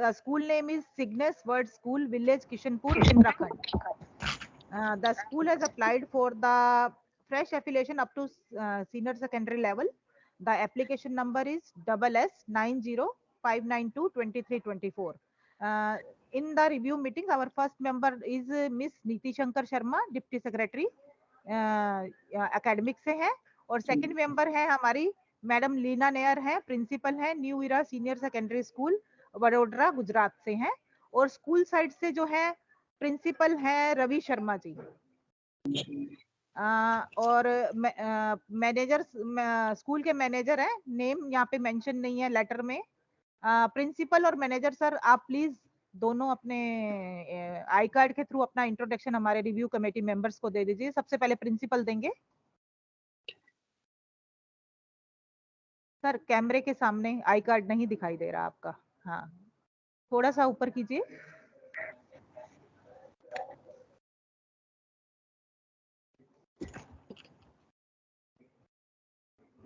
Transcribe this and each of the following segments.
The school name is Cygnus Word School, Village Kishanpur, Uttarakhand. The school has applied for the fresh affiliation up to senior secondary level. The application number is SS9059922324. In the review meeting, our first member is Miss Niti Shankar Sharma, Deputy Secretary, academic से है, और second member है हमारी madam Leena Nair है, principal है new era senior secondary school Vadodara Gujarat से हैं, और स्कूल साइड से जो है प्रिंसिपल है रवि शर्मा जी, और मैनेजर स्कूल के मैनेजर है, नेम यहाँ पे मेंशन नहीं है लेटर में। प्रिंसिपल और मैनेजर सर आप प्लीज दोनों अपने आई कार्ड के थ्रू अपना इंट्रोडक्शन हमारे रिव्यू कमेटी मेंबर्स को दे दीजिए। सबसे पहले प्रिंसिपल देंगे। सर कैमरे के सामने आई कार्ड नहीं दिखाई दे रहा आपका, हाँ थोड़ा सा ऊपर कीजिए।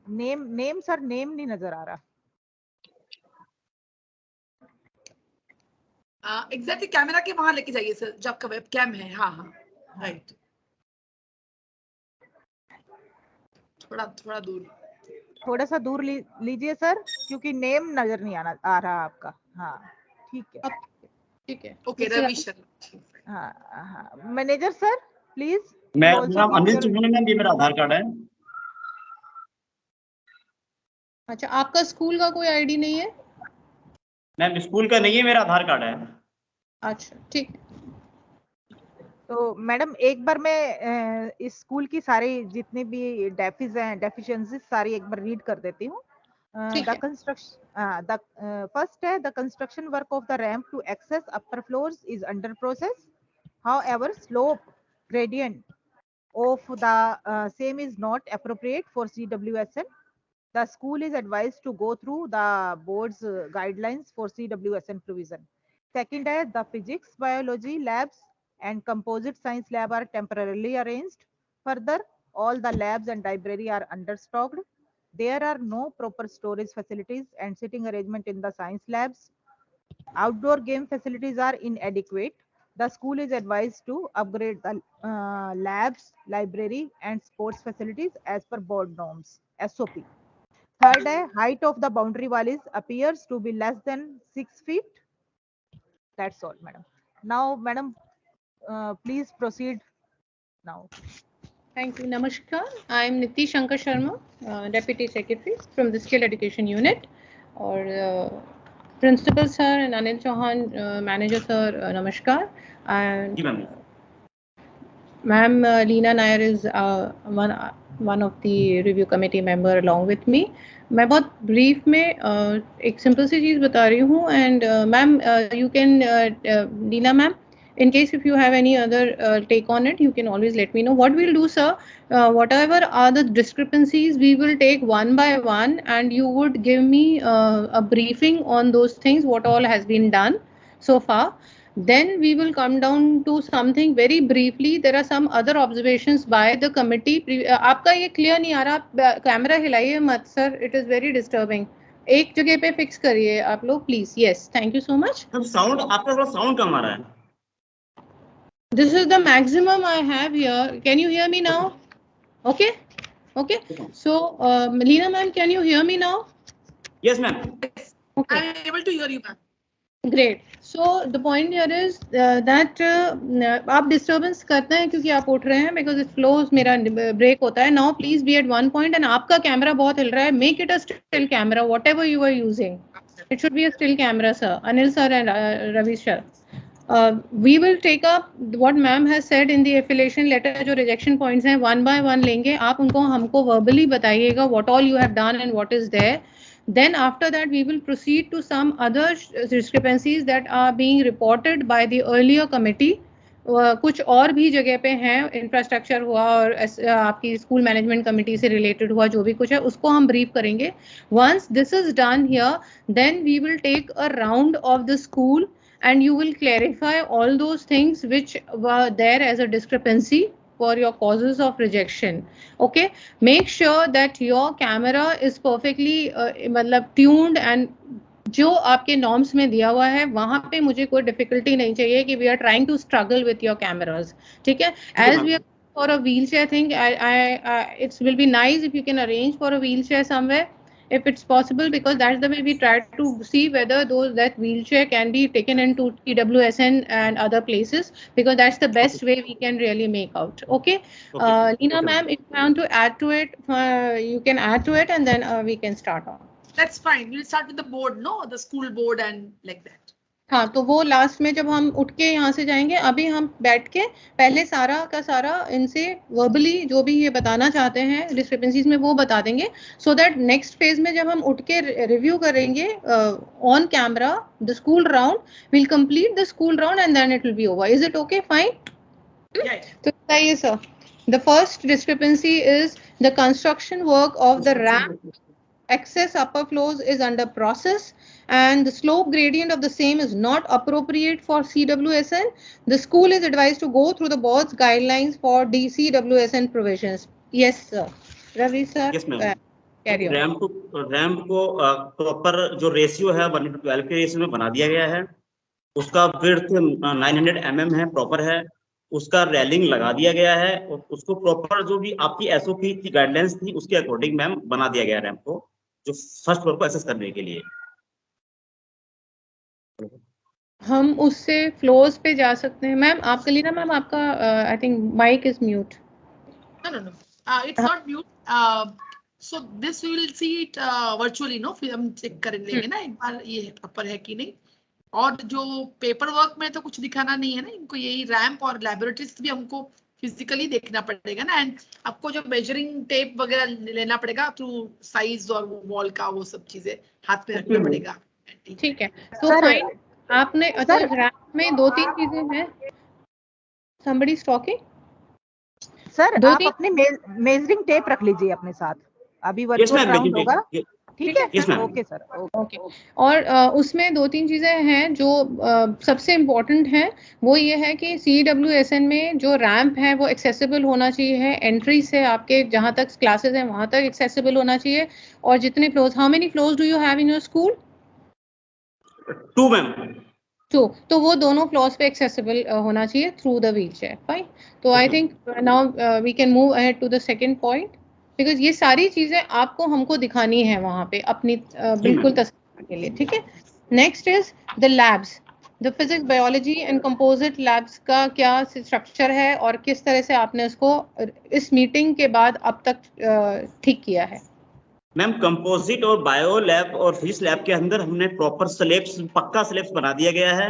नेम सर नेम नहीं नजर आ रहा। एग्जैक्टली कैमरा के वहां लेके जाइए सर, जो आपका वेब कैम है। हाँ हाँ राइट, थोड़ा दूर, थोड़ा सा दूर लीजिए सर, क्योंकि नेम नजर नहीं आ रहा आपका। हाँ ठीक है ठीक है, ओके रवि शर्मा। हाँ हाँ मैनेजर सर प्लीज। मेरा अनिल चौहान मैम, ये मेरा आधार कार्ड है। अच्छा आपका स्कूल का कोई आईडी नहीं है? मैम स्कूल का नहीं है, मेरा आधार कार्ड है। अच्छा ठीक है। तो मैडम एक बार मैं इस स्कूल की सारी जितनी भी डेफिशिएंसीज सारी एक बार रीड कर देती हूँ। द कंस्ट्रक्शन फर्स्ट है, the construction work of the ramp to access upper floors is under process, however slope gradient of the same is not appropriate for CWSN. The school is advised to go through the board's guidelines for CWSN provision. Second है, the physics, biology labs and composite science lab are temporarily arranged. Further, all the labs and library are understocked. There are no proper storage facilities and sitting arrangement in the science labs. Outdoor game facilities are inadequate. The school is advised to upgrade the labs, library and sports facilities as per board norms, SOP. Third है, height of the boundary wall appears to be less than 6 feet. That's all, madam. Now, madam, please proceed now. Thank you. Namaskar. I am Niti Shankar Sharma, Deputy Secretary from the Skill Education Unit. और Principal Sir and Anil Chauhan, Manager Sir, Namaskar. And Ma'am Leena Nair is one of the review committee member along with me. मैं बहुत brief में एक simple सी चीज़ बता रही हूँ, and ma'am you can Leena ma'am, in case if you have any other take on it, you can always let me know. What we'll do, sir, whatever are the discrepancies, we will take one by one, and you would give me a briefing on those things, what all has been done so far. Then we will come down to something very briefly. There are some other observations by the committee. आपका ये clear नहीं आ रहा, आप camera हिलाइए मत sir, it is very disturbing. एक जगह पे fix करिए आप लोग please. Yes, thank you so much. Sound आपका थोड़ा साउंड कम आ रहा है। This is the maximum I have here. Can you hear me now? Okay. Okay. So, Leena ma'am, can you hear me now? Yes, ma'am. Okay. I am able to hear you, ma'am. Great. So the point here is that आप disturbance करते हैं क्योंकि आप उठ रहे हैं, because it flows मेरा break होता है. Now please be at one point, and आपका कैमरा बहुत हिल रहा है. Make it a still camera, whatever you are using. It should be a still camera, sir. Anil sir and Ravi sir. We will take up what ma'am has said in the affiliation letter. जो rejection points हैं one by one लेंगे. आप उनको हमको verbally बताइएगा what all you have done and what is there. Then after that we will proceed to some other discrepancies that are being reported by the earlier committee. कुछ और भी जगह पे हैं, इंफ्रास्ट्रक्चर हुआ और आपकी स्कूल मैनेजमेंट कमेटी से रिलेटेड हुआ, जो भी कुछ है उसको हम ब्रीफ करेंगे. Once this is done here, then we will take a round of the school and you will clarify all those things which were there as a discrepancy for your causes of rejection. Okay, make sure that your camera is perfectly tuned and जो आपके norms में दिया हुआ है वहां पे मुझे कोई डिफिकल्टी नहीं चाहिए कि we are trying to struggle with your cameras, ठीक है। As we are for a wheel chair thing, it's will be nice if you can arrange for a wheel chair somewhere if it's possible, because that's the way we try to see whether that wheelchair can be taken into TWSN and other places, because that's the best way we can really make out. Okay, Leena ma'am, if you want to add to it, you can add to it, and then we can start on. That's fine. We'll start with the board, no, the school board and like that. हाँ, तो वो last में जब हम उठ के यहाँ से जाएंगे, अभी हम बैठ के पहले सारा का सारा इनसे वर्बली जो भी ये बताना चाहते हैं डिस्क्रिपेंसीज में वो बता देंगे, सो दैट नेक्स्ट फेज में जब हम उठ के रिव्यू करेंगे on camera the school round, will complete the school round and then it will be over. Is it okay? Fine. तो बताइए sir. The first discrepancy is the construction work of the ramp excess upper floors is under process and the slope gradient of the same is not appropriate for CWSN. The school is advised to go through the board's guidelines for DCWSN provisions. Yes sir. Ravi sir. Yes ma'am. Carry on. Ramp को proper जो ratio है 1:12 के ratio में बना दिया गया है। उसका विड्थ 900 mm है, प्रॉपर है। उसका रेलिंग लगा दिया गया है और उसको प्रॉपर जो भी आपकी SOP की गाइडलाइंस थी उसके अकॉर्डिंग मैम बना दिया गया रैम्प को, जो फर्स्ट फ्लोर को एक्सेस करने के लिए। हम उससे फ्लोर्स पे जा सकते हैं। मैम आप कलीना मैम आपका I think mike is mute. No. It's not mute. So this we will see it virtually, no? फिर हम चेक कर लेंगे ना एक बार ये प्रॉपर है कि नहीं। और जो पेपर वर्क में तो कुछ दिखाना नहीं है ना इनको, यही रैम्प और लैबोरेटरीज भी हमको फिजिकली देखना पड़ेगा ना, एंड आपको जो मेजरिंग टेप वगैरह लेना पड़ेगा थ्रू साइज और वॉल का, वो सब चीजें हाथ में रखना पड़ेगा। ठीक है, तो फाइन। आपने अच्छा रैम्प में 2-3 चीजें हैं। somebody talking? सर आप अपने मेजरिंग टेप रख लीजिए अपने साथ, अभी वर्चुअल राउंड होगा। ठीक है, ओके सर, ओके। और उसमें 2-3 चीजें हैं जो सबसे इम्पोर्टेंट हैं। वो ये है कि CWSN में जो रैंप है वो एक्सेसिबल होना चाहिए है, एंट्री से आपके जहां तक क्लासेस हैं वहां तक एक्सेसिबल होना चाहिए। और जितने floors, how many floors do you have in your school? 2 ma'am. 2, तो वो दोनों फ्लोर्स पे एक्सेसिबल होना चाहिए थ्रू द व्हीलचेयर। फाइन। तो I think now we can move ahead to the second point, because ये सारी चीजें आपको हमको दिखानी है वहां पे अपनी बिल्कुल तस्वीर के लिए। ठीक है, next is the labs. The physics, biology and composite labs का क्या स्ट्रक्चर है और किस तरह से आपने उसको इस मीटिंग के बाद अब तक ठीक किया है? मैम कंपोजिट और बायो लैब और फिजिक्स लैब के अंदर हमने प्रॉपर स्लैब्स, पक्का स्लैब्स बना दिया गया है।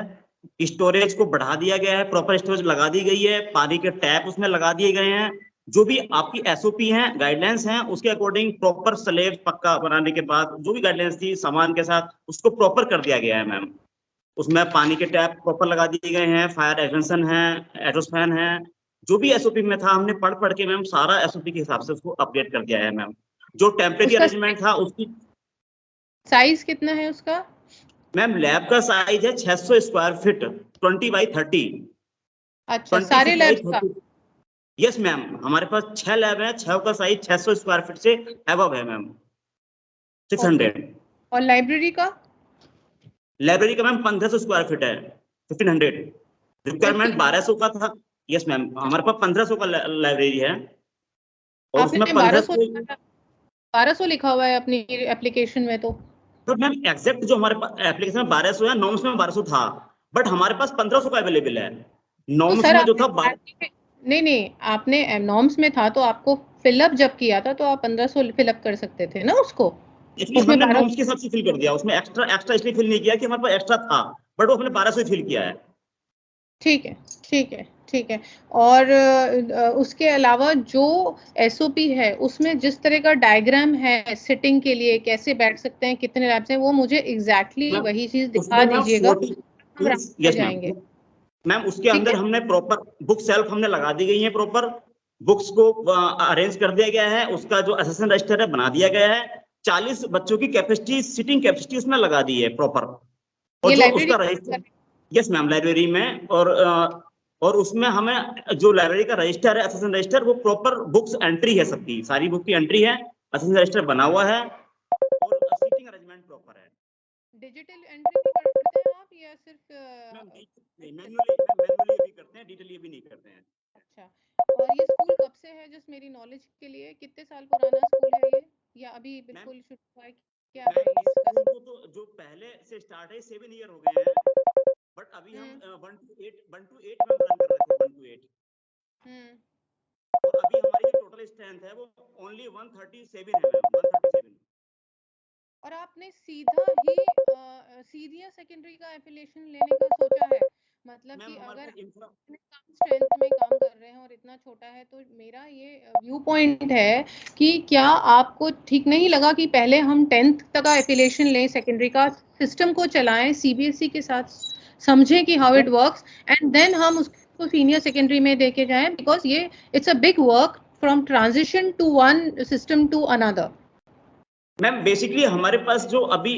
स्टोरेज को बढ़ा दिया गया है, प्रॉपर स्टोरेज लगा दी गई है, पानी के टैप उसमें लगा दिए गए हैं। जो भी आपकी SOP हैं, गाइडलाइंस हैं, उसके अकॉर्डिंग प्रॉपर स्लैब पक्का बनाने के बाद जो भी गाइडलाइंस थी सामान के साथ उसको प्रॉपर कर दिया गया है मैम। उसमें पानी के टैप प्रॉपर लगा दिए गए हैं, फायर एक्सटेंशन है, एडोस फैन है। जो भी SOP में था हमने पढ़ के मैम सारा SOP के हिसाब से उसको अपडेट कर दिया है मैम। जो टेम्परेरी अरेंजमेंट था उसकी साइज कितना है उसका? मैम लैब का साइज है 600 स्क्वायर फीट, 20x30। अच्छा, सारे लैब का? यस मैम, हमारे पास 6 लैब है, 6 का साइज 600 स्क्वायर फीट से अबव है मैम, 600। और लाइब्रेरी का? लाइब्रेरी का मैम 1500 स्क्वायर फीट है, 1500। रिक्वायरमेंट 1200 का था। यस मैम, हमारे पास 1500 का लाइब्रेरी है और उसमें 1200 लिखा हुआ है अपनी एप्लीकेशन में। तो मैम एग्जैक्ट जो हमारे पास एप्लीकेशन में 1200 है, नॉर्म्स में 1200 था, बट हमारे पास 1500 का अवेलेबल है। नॉर्म्स में जो था नहीं, आपने नॉर्म्स में था तो आपको फिलअप जब किया था तो आप 1500 फिलअप कर सकते थे ना उसको। उसमें नॉर्म्स के हिसाब से फिल कर दिया, उसमें एक्स्ट्रा इसलिए फिल नहीं किया कि हमारे पास एक्स्ट्रा था, बट वो हमने 1200 फिल किया है। ठीक है। और उसके अलावा जो SOP है उसमें जिस तरह का डायग्राम है सिटिंग के लिए, कैसे बैठ सकते हैं, कितने लैब्स हैं, वो मुझे एग्जैक्टली वही चीज दिखा दीजिएगा। जाएंगे मैम उसके अंदर हमने प्रॉपर बुक सेल्फ हमने लगा दी गई है, प्रॉपर बुक्स को अरेंज कर दिया गया है। उसका जो असेसमेंट रजिस्टर है बना दिया गया है। 40 बच्चों की कैपेसिटी, सिटिंग कैपेसिटी उसमें लगा दी है प्रॉपर। और जो उसका रजिस्टर, यस मैम लाइब्रेरी में, और उसमें हमें जो लाइब्रेरी का रजिस्टर है, असेसमेंट रजिस्टर, वो प्रॉपर बुक्स एंट्री है, सबकी सारी बुक की एंट्री है, असेसमेंट रजिस्टर बना हुआ है और सीटिंग अरेंजमेंट प्रॉपर है। डिजिटल एंट्री भी करते हैं आप या सिर्फ मैनुअली भी करते हैं, डिजिटली भी नहीं करते हैं। अच्छा, और ये स्कूल कब से है, जस्ट मेरी नॉलेज के लिए, कितने साल पुराना स्कूल है ये, या अभी बिल्कुल शुरू हुआ है, क्या है इसका? तो जो पहले से स्टार्ट है 7 ईयर हो गए हैं, बट अभी हम 1 to 8 में रन कर रहे थे, 1 to 8। और अभी हमारी जो टोटल स्ट्रेंथ है वो ओनली 137 है, 137। और आपने सीधा ही सीनियर सेकेंडरी का एफिलिएशन लेने का सोचा है? मतलब कि अगर कम स्ट्रेंथ में काम कर रहे हैं और इतना छोटा है, तो मेरा ये व्यू पॉइंट है कि क्या आपको ठीक नहीं लगा कि पहले हम 10th तक का एफिलिएशन लें, सेकेंडरी का सिस्टम को चलाएं, सीबीएसई के साथ समझें कि how it works, and then हम उसको सीनियर सेकेंडरी में देके जाएं, बिकॉज ये it's a big work from transition to one system to another. Ma'am basically हमारे पास जो अभी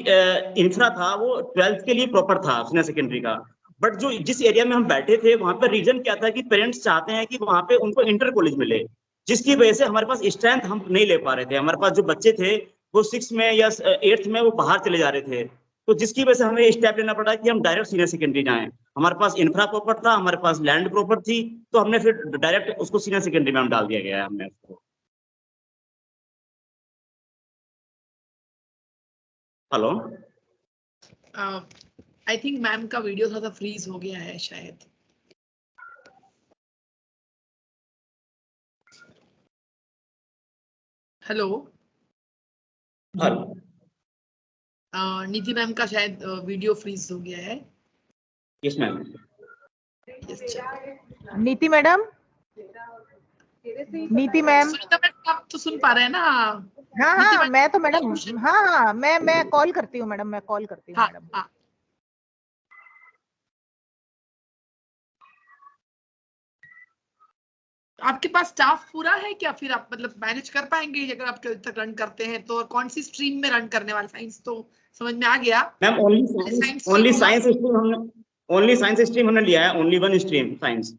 इंफ्रा था वो 12th के लिए प्रॉपर था सीनियर सेकेंडरी का, बट जो जिस एरिया में हम बैठे थे वहां पर रीजन क्या था कि पेरेंट्स चाहते हैं कि वहां पे उनको इंटर कॉलेज मिले, जिसकी वजह से हमारे पास स्ट्रेंथ हम नहीं ले पा रहे थे। हमारे पास जो बच्चे थे वो 6 में या 8th में वो बाहर चले जा रहे थे, तो जिसकी वजह से हमें स्टेप लेना पड़ा कि हम डायरेक्ट सीनियर सेकेंडरी जाएं। हमारे पास इंफ्रा प्रॉपर था, हमारे पास लैंड प्रॉपर थी, तो हमने फिर डायरेक्ट उसको सीनियर सेकेंडरी में हम डाल दिया गया है हमने उसको। हेलो, आई थिंक मैम का वीडियो थोड़ा सा फ्रीज हो गया है शायद। हेलो, नीति मैम का शायद वीडियो फ्रीज हो गया है। Yes ma'am. नीति मैडम, नीति मैम, सुनीता मैम आप तो सुन पा रहे हैं ना? हाँ, मैं तो मैडम, हाँ, मैं कॉल करती हूँ मैडम, मैं कॉल करती हूँ मैडम। हाँ। आपके पास स्टाफ पूरा है क्या? फिर आप मतलब मैनेज कर पाएंगे अगर आप 12th तक रन करते हैं तो? और कौन सी स्ट्रीम में रन करने वाले? साइंस तो समझ में आ गया मैम, ओनली साइंस स्ट्रीम हमने लिया है, only 1 stream science.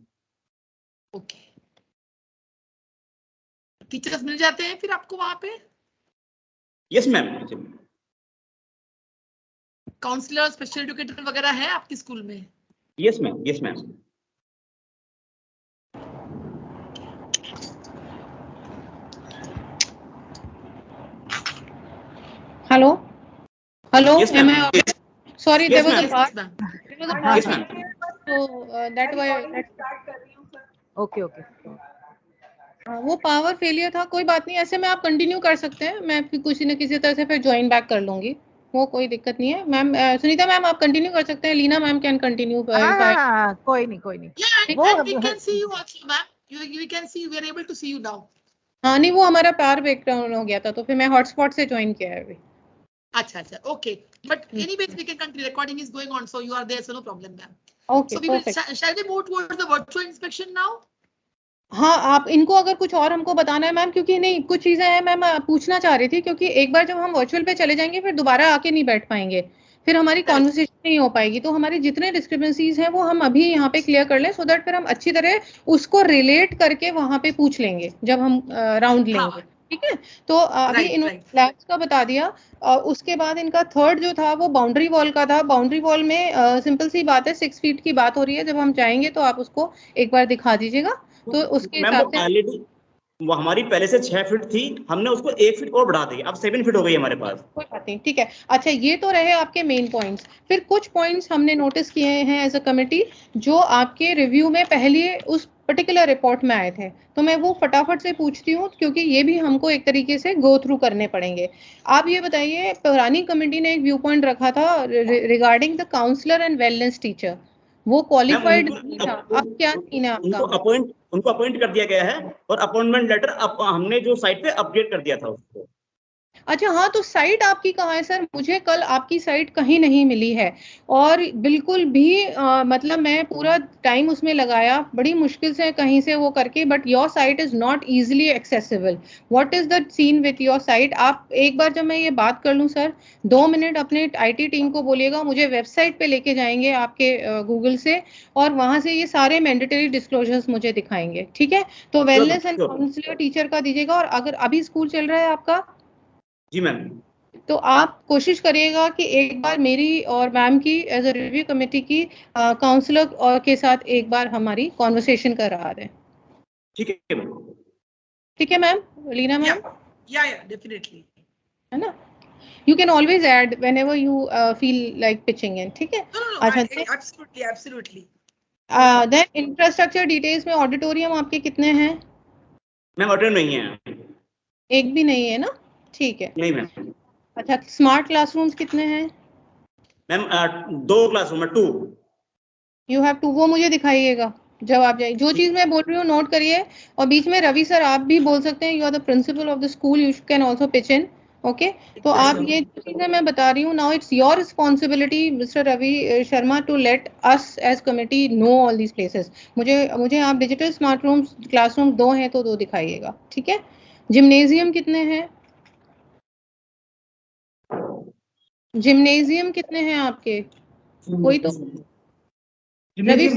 Okay, teachers मिल जाते हैं फिर आपको वहां पे? Yes ma'am. Counsellor, special educator वगैरह है आपके स्कूल में? Yes ma'am, yes ma'am. Hello, Yes, am ma'am. I? Sorry, Yes, there was ma'am. a part. There was a part. Yes, ma'am. So that why. Okay. वो power failure था, कोई बात नहीं, ऐसे में आप कंटिन्यू कर सकते हैं, मैं फिर किसी न किसी तरह से फिर ज्वाइन बैक कर लूंगी, वो कोई दिक्कत नहीं है। मैम सुनीता मैम आप कंटिन्यू कर सकते हैं, लीना मैम कैन कंटिन्यू। हाँ, कोई नहीं। Yeah, we can see you also, ma'am. We can see you. We are able to see you now. हाँ नहीं, वो हमारा पावर ब्रेकडाउन हो गया था तो फिर मैं हॉटस्पॉट से ज्वाइन किया है अभी। अच्छा, okay. But anyways, we can continue. Recording is going on, so you are there, so no problem, ma'am. Okay, so we perfect. will, shall we move towards the virtual inspection now? हाँ, आप इनको अगर कुछ और हमको बताना है ma'am, क्योंकि नहीं कुछ चीजें हैं मैम पूछना चाह रही थी, क्योंकि एक बार जब हम वर्चुअल पे चले जाएंगे फिर दोबारा आके नहीं बैठ पाएंगे, फिर हमारी कॉन्वर्सेशन नहीं हो पाएगी, तो हमारे जितने डिस्क्रिपेंसीज हैं वो हम अभी यहाँ पे क्लियर कर लें, सो दैट फिर हम अच्छी तरह उसको रिलेट करके वहां पे पूछ लेंगे जब हम राउंड लेंगे। ठीक है, तो अभी इन्होंने फ्लैग्स का बता दिया, उसके बाद इनका थर्ड जो था वो बाउंड्री वॉल का था। बाउंड्री वॉल में सिंपल सी बात है, 6 फीट की बात हो रही है, जब हम जाएंगे तो आप उसको एक बार दिखा दीजिएगा, तो उसके हिसाब से वो हमारी पहले से 6 फीट थी, हमने उसको 1 फीट और बढ़ा दी, अब 7 फीट हो गई हमारे पास। कोई बात नहीं, ठीक है। अच्छा, ये तो रहे आपके मेन पॉइंट्स, फिर कुछ पॉइंट्स हमने नोटिस किए हैं एज अ कमिटी जो आपके रिव्यू में पहले उस पर्टिकुलर रिपोर्ट में आए थे, तो मैं वो फटाफट से पूछती हूँ क्योंकि ये भी हमको एक तरीके से गो थ्रू करने पड़ेंगे। आप ये बताइए, पुरानी कमिटी ने एक व्यू पॉइंट रखा था regarding the counsellor and wellness teacher, वो क्वालिफाइड नहीं था, अब क्या सीन है आपका? उनको अपॉइंट कर दिया गया है और अपॉइंटमेंट लेटर हमने जो साइट पे अपडेट कर दिया था उसको। अच्छा हाँ, तो साइट आपकी कहाँ है सर? मुझे कल आपकी साइट कहीं नहीं मिली है, और बिल्कुल भी मतलब मैं पूरा टाइम उसमें लगाया, बड़ी मुश्किल से कहीं से वो करके, but your site is not easily accessible. What is the seen with your site? आप एक बार जब मैं ये बात कर लूँ सर, 2 मिनट अपने IT टीम को बोलिएगा, मुझे वेबसाइट पे लेके जाएंगे आपके गूगल से, और वहां से ये सारे मैंडेटरी डिस्क्लोजर्स मुझे दिखाएंगे। ठीक है, तो वेलनेस एंड काउंसलर टीचर का दीजिएगा। और अगर अभी स्कूल चल रहा है आपका? जी मैम। तो आप कोशिश करिएगा कि एक बार मेरी और मैम की एज अ रिव्यू कमेटी की काउंसलर और के साथ एक बार हमारी कॉन्वर्सेशन करा दें। ठीक है मैम। ठीक है मैम, लीना मैम? या डेफिनेटली, है ना? You can always add whenever you feel like pitching in. ठीक है? अच्छा, एब्सोल्युटली। then infrastructure details में ऑडिटोरियम आपके कितने हैं? मैम ऑडिटोरियम नहीं है। एक भी नहीं है ना? ठीक है। नहीं मैम। अच्छा, स्मार्ट क्लासरूम्स कितने हैं? मैम 2 क्लासरूम है, 2। यू हैव टू, वो मुझे दिखाइएगा जब आप जाइए। जो चीज मैं बोल रही हूँ नोट करिए, और बीच में रवि सर आप भी बोल सकते हैं, you are the principal of the school, you can also pitch in. Okay, तो आप ये जो चीजें मैं बता रही हूँ, now it's your responsibility mister Ravi Sharma to let us as committee know all these places. मुझे आप डिजिटल स्मार्ट रूम्स क्लासरूम 2 हैं तो 2 दिखाइएगा। ठीक है? जिम्नेजियम कितने हैं? जिम्नेजियम कितने हैं आपके? कोई तो रवि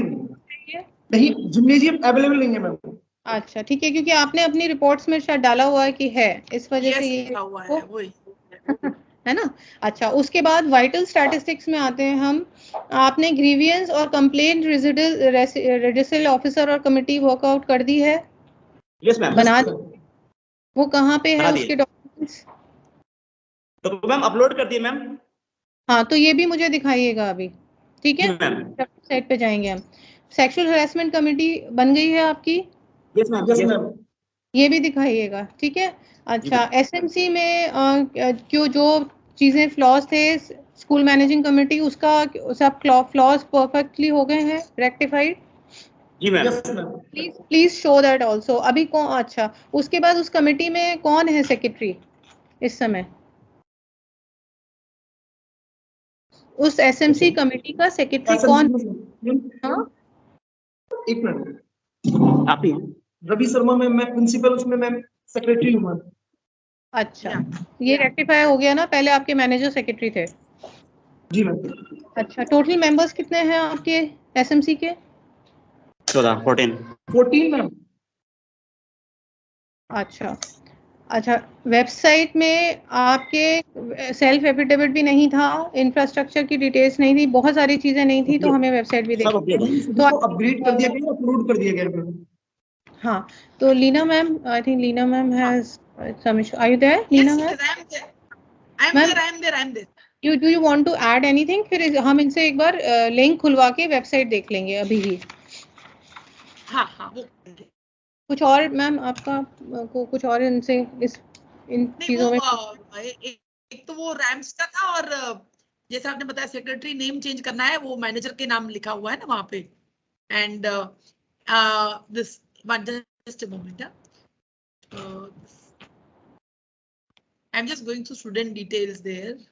नहीं, जिम्नेजियम अवेलेबल नहीं है मैम। अच्छा ठीक है, क्योंकि आपने अपनी रिपोर्ट्स में शायद डाला हुआ है कि है, इस वजह से ये हुआ है वही। है ना? अच्छा, उसके बाद वाइटल स्टैटिस्टिक्स में आते हैं हम। आपने ग्रीवियंस और कंप्लेंट रेजिडल ऑफिसर और कमेटी वर्कआउट कर दी है? Yes ma'am. बना दी? वो कहाँ पे है बना दिए। उसके डॉक्यूमेंट्स? तो मैम अपलोड कर दिए मैम। हाँ, तो ये भी मुझे दिखाइएगा अभी। ठीक है, वेबसाइट पे जाएंगे हम। सेक्सुअल हरासमेंट कमेटी बन गई है आपकी? Yes ma'am. Yes ma'am. ये भी दिखाइएगा। ठीक है? अच्छा, एसएमसी में क्यों जो चीजें फ्लॉज थे, स्कूल मैनेजिंग कमेटी उसका सब फ्लॉज परफेक्टली हो गए हैं, रेक्टिफाइड? जी ma'am. Please show that also. अभी कौन, अच्छा उसके बाद उस कमेटी में कौन है सेक्रेटरी इस समय? उस एसएमसी कमेटी का सेक्रेटरी कौन? हाँ, एक मिनट, आप ही हैं। रवि शर्मा मैम, मैं प्रिंसिपल, उसमें मैम सेक्रेटरी हूँ मैम। अच्छा, ये रेक्टिफाई हो गया ना? पहले आपके मैनेजर सेक्रेटरी थे। जी मैम। अच्छा, टोटल मेंबर्स कितने हैं आपके एसएमसी के? 14 मैम। अच्छा अच्छा, वेबसाइट में आपके सेल्फ एफिडेविट भी नहीं था, इंफ्रास्ट्रक्चर की डिटेल्स नहीं थी, बहुत सारी चीजें नहीं थी, तो हमें वेबसाइट भी सब देखनी अपडेट तो अपग्रेड कर दिया गया, अपलोड कर दिया गया मैम। हाँ, तो Leena ma'am, I think Leena ma'am has some issue. Are you there Leena ma'am? I'm there. You want to add anything? फिर हम इनसे एक बार लिंक खुलवा के वेबसाइट देख लेंगे अभी ही। हाँ वो कुछ और मैम आपका को कुछ और इनसे इन चीजों में? एक तो वो रैम्स का था, और जैसे आपने बताया सेक्रेटरी नेम चेंज करना है, वो मैनेजर के नाम लिखा हुआ है ना वहां पे। And this just a moment, I am just going to student details there.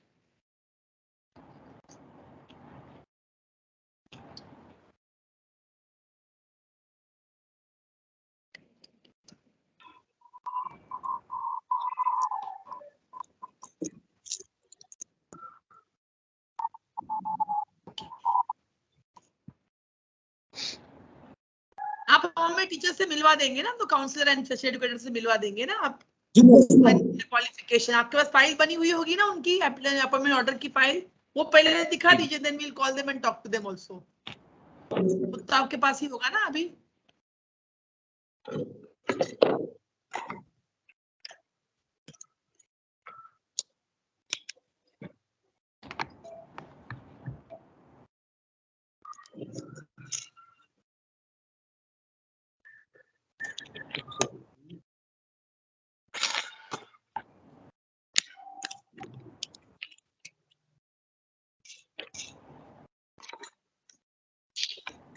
आप हमें टीचर से मिलवा देंगे ना, तो काउंसलर एंड स्पेशल एजुकेटर से मिलवा देंगे ना आप? क्वालिफिकेशन आपके पास फाइल बनी हुई होगी ना उनकी, अपॉइंटमेंट ऑर्डर की फाइल, वो पहले दिखा दीजिए, then we will call them and talk to them also. तो आपके पास ही होगा ना अभी?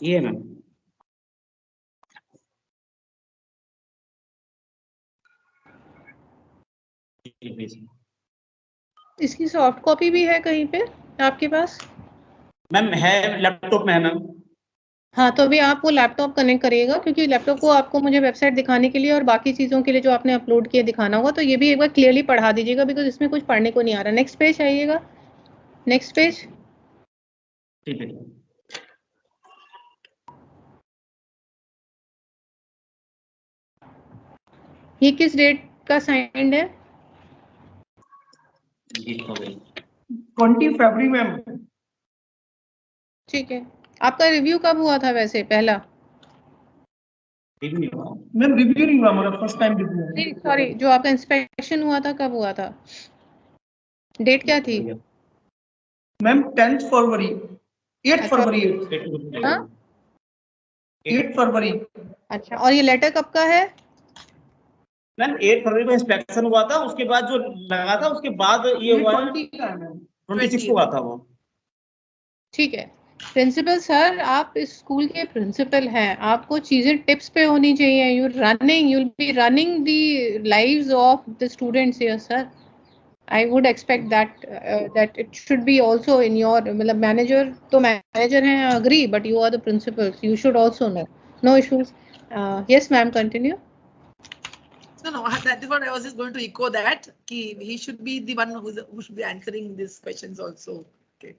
ये मैम। इसकी सॉफ्ट कॉपी भी है कहीं पे आपके पास? मैम है, लैपटॉप में है मैम। हाँ, तो अभी आप वो लैपटॉप कनेक्ट करिएगा, क्योंकि लैपटॉप को आपको मुझे वेबसाइट दिखाने के लिए और बाकी चीज़ों के लिए जो आपने अपलोड किए दिखाना होगा, तो ये भी एक बार क्लियरली पढ़ा दीजिएगा, बिकॉज इसमें कुछ पढ़ने को नहीं आ रहा। नेक्स्ट पेज आइएगा, नेक्स्ट पेज। ठीक है। ये किस डेट का साइंड है? 20 फरवरी मैम। ठीक है, आपका रिव्यू कब हुआ था वैसे पहला? मैम रिव्यू नहीं हुआ हमारा, फर्स्ट टाइम रिव्यू है। नहीं सॉरी, जो आपका इंस्पेक्शन हुआ था कब हुआ था? डेट क्या थी? मैम 10 फरवरी, 8 फरवरी, हाँ? 8 फरवरी। अच्छा, और ये लेटर कब का है? मैम 8 फरवरी को इंस्पेक्शन हुआ था, उसके बाद जो लगा था उसके बाद ये हुआ है 20 का है मैम। 26 को हुआ था वो। ठीक है, प्रिंसिपल सर, आप इस स्कूल के प्रिंसिपल हैं, आपको चीजें टिप्स पे होनी चाहिए। You will be running the lives of the students here sir. I would expect that it should be also in your, मतलब मैनेजर तो मैनेजर हैं, agree, but you are the principals, you should also know. No issues. Yes ma'am, continue. No, that is what I was just going to echo that. He should be the one who should be answering these questions also. Okay.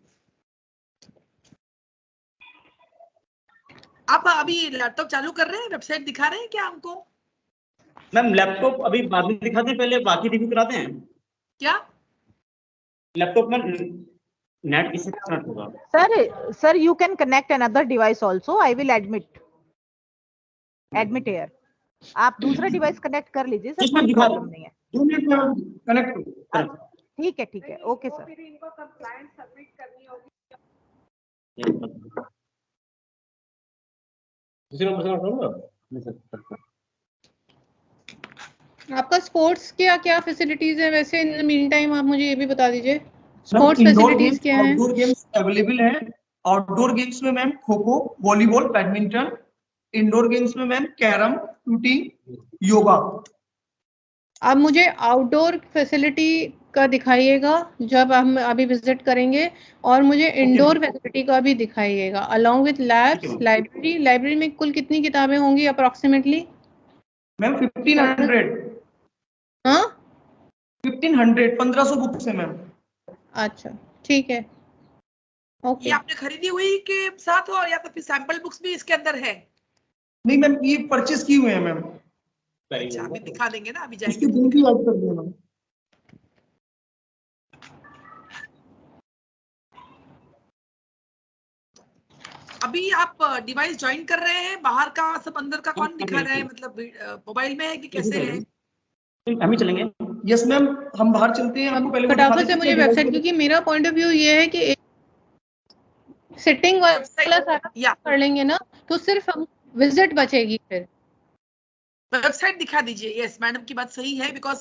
आप अभी laptop चालू कर रहे हैं, website दिखा रहे हैं क्या हमको? मैम लैपटॉप अभी बाद में दिखाते हैं, पहले बाकी रिव्यू कराते हैं। क्या लैपटॉप में नेट किससे कनेक्ट होगा? Sir, you can connect another device also. I will admit here. आप दूसरा डिवाइस कनेक्ट कर लीजिए सर, कोई प्रॉब्लम नहीं है। 2 मिनट में कनेक्ट। ठीक है, ओके सर। आपका स्पोर्ट्स क्या क्या फैसिलिटीज है वैसे? इन द मीन टाइम आप मुझे ये भी बता दीजिए, स्पोर्ट्स फैसिलिटीज क्या हैं? आउटडोर गेम्स अवेलेबल हैं। आउटडोर गेम्स में ma'am kho kho, volleyball, badminton. Indoor games में मैम कैरम, शूटिंग, योगा। आप मुझे आउटडोर फैसिलिटी का दिखाइएगा जब हम अभी विजिट करेंगे, और मुझे इंडोर फैसिलिटी का भी दिखाइएगा, अलोंग विद लैब्स, लाइब्रेरी में कुल कितनी किताबें होंगी अप्रोक्सीमेटली? मैम 1500। हाँ 1500 बुक्स है मैम। अच्छा ठीक है, ओके। ये आपने खरीदी हुई के साथ हो, या तो फिर सैंपल बुक्स भी इसके अंदर है? नहीं मैम, ये परचेस की हुए हैं मैम। अच्छा, अभी दिखा देंगे ना, अभी इसके जाएंगे। बिल भी ऐड कर दिया मैम। अभी आप डिवाइस ज्वाइन कर रहे हैं, बाहर का सब अंदर का कौन दिखा रहा है, मतलब मोबाइल में है कि कैसे है? हम ही चलेंगे। यस मैम, हम बाहर चलते हैं, आपको पहले वो दिखा फटाफट से देते मुझे हैं वेबसाइट, device क्योंकि मेरा पॉइंट ऑफ व्यू ये है कि सिटिंग वाला सारा या कर लेंगे ना तो सिर्फ हम विजिट बचेगी। फिर वेबसाइट दिखा दीजिए। यस मैडम की बात सही है, बिकॉज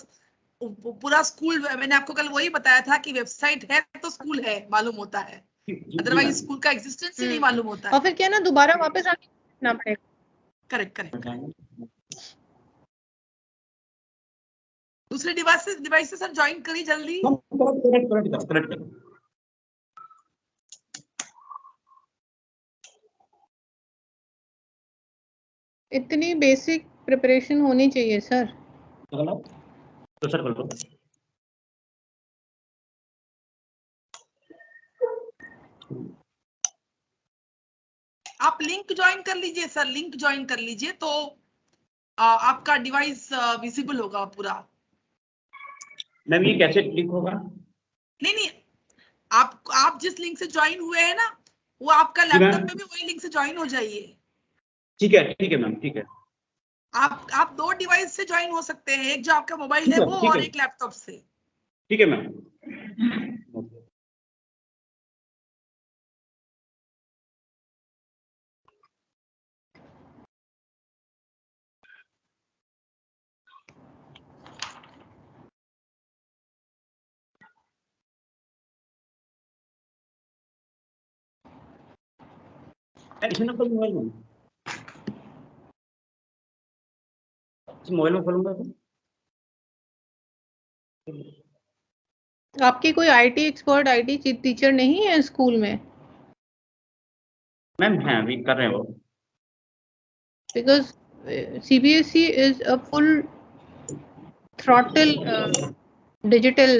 पूरा स्कूल, मैंने आपको कल वही बताया था कि वेबसाइट है तो स्कूल है मालूम होता है, अदरवाइज स्कूल का एग्जिस्टेंस ही नहीं मालूम होता है। और फिर क्या ना, दोबारा वापस आके देखना पड़ेगा। करेक्ट। दूसरे डिवाइस से सर ज्वाइन करिए जल्दी। करेक्ट। इतनी बेसिक प्रिपरेशन होनी चाहिए सर। तो सर बोलो। आप लिंक ज्वाइन कर लीजिए सर, लिंक ज्वाइन कर लीजिए तो आपका डिवाइस विजिबल होगा पूरा। मैम ये कैसे क्लिक होगा? नहीं, आप जिस लिंक से ज्वाइन हुए हैं ना, वो आपका लैपटॉप में भी वही लिंक से ज्वाइन हो जाइए। ठीक है मैम, ठीक है। आप 2 डिवाइस से ज्वाइन हो सकते हैं, एक जो आपका मोबाइल है वो, और एक लैपटॉप से। ठीक है मैम। मोबाइल में खोलूंगा तो आपकी कोई आईटी एक्सपर्ट, आईटी टीचर नहीं है स्कूल में? मैम है, अभी कर रहे हैं वो। Because CBSE is a full throttle digital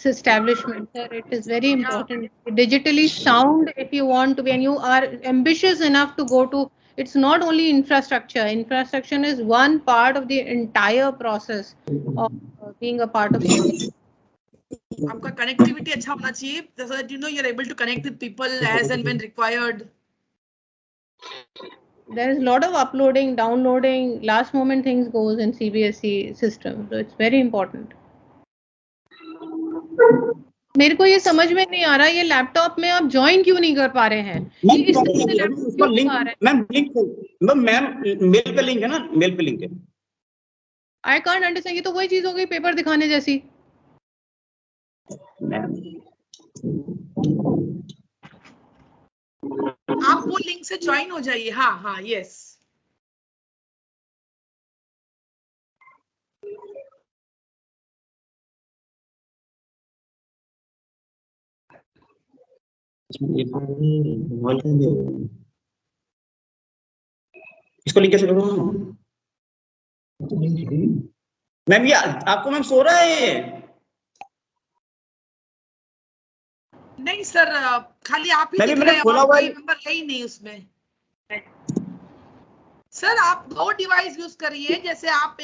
establishment, sir. It is very important, digitally sound if you want to be, and you are ambitious enough to go to. It's not only infrastructure is one part of the entire process of being a part of आपका connectivity अच्छा होना चाहिए, so that you know you're able to connect with people as and when required. There is a lot of uploading, downloading, last moment things goes in CBSE system, so it's very important. मेरे को ये समझ में नहीं आ रहा, ये laptop में आप ज्वाइन क्यों नहीं कर पा रहे हैं? ये इस तरह से लैपटॉप क्यों लिंक, आ रहा है? मैम मेल पे लिंक है ना, मेल पे लिंक है। आई कांट अंडरस्टैंड, ये तो वही चीज हो गई पेपर दिखाने जैसी। आप वो लिंक से ज्वाइन हो जाइए। हाँ हाँ, यस। इसको लिंक कैसे करूँ मैम? ये आपको मैम सो रहा है? नहीं सर, खाली आप ही मैंने दिख रहे हैं, खोला और हुआ कोई है। मेंबर है ही नहीं उसमें। सर आप 2 डिवाइस यूज करिए, जैसे आप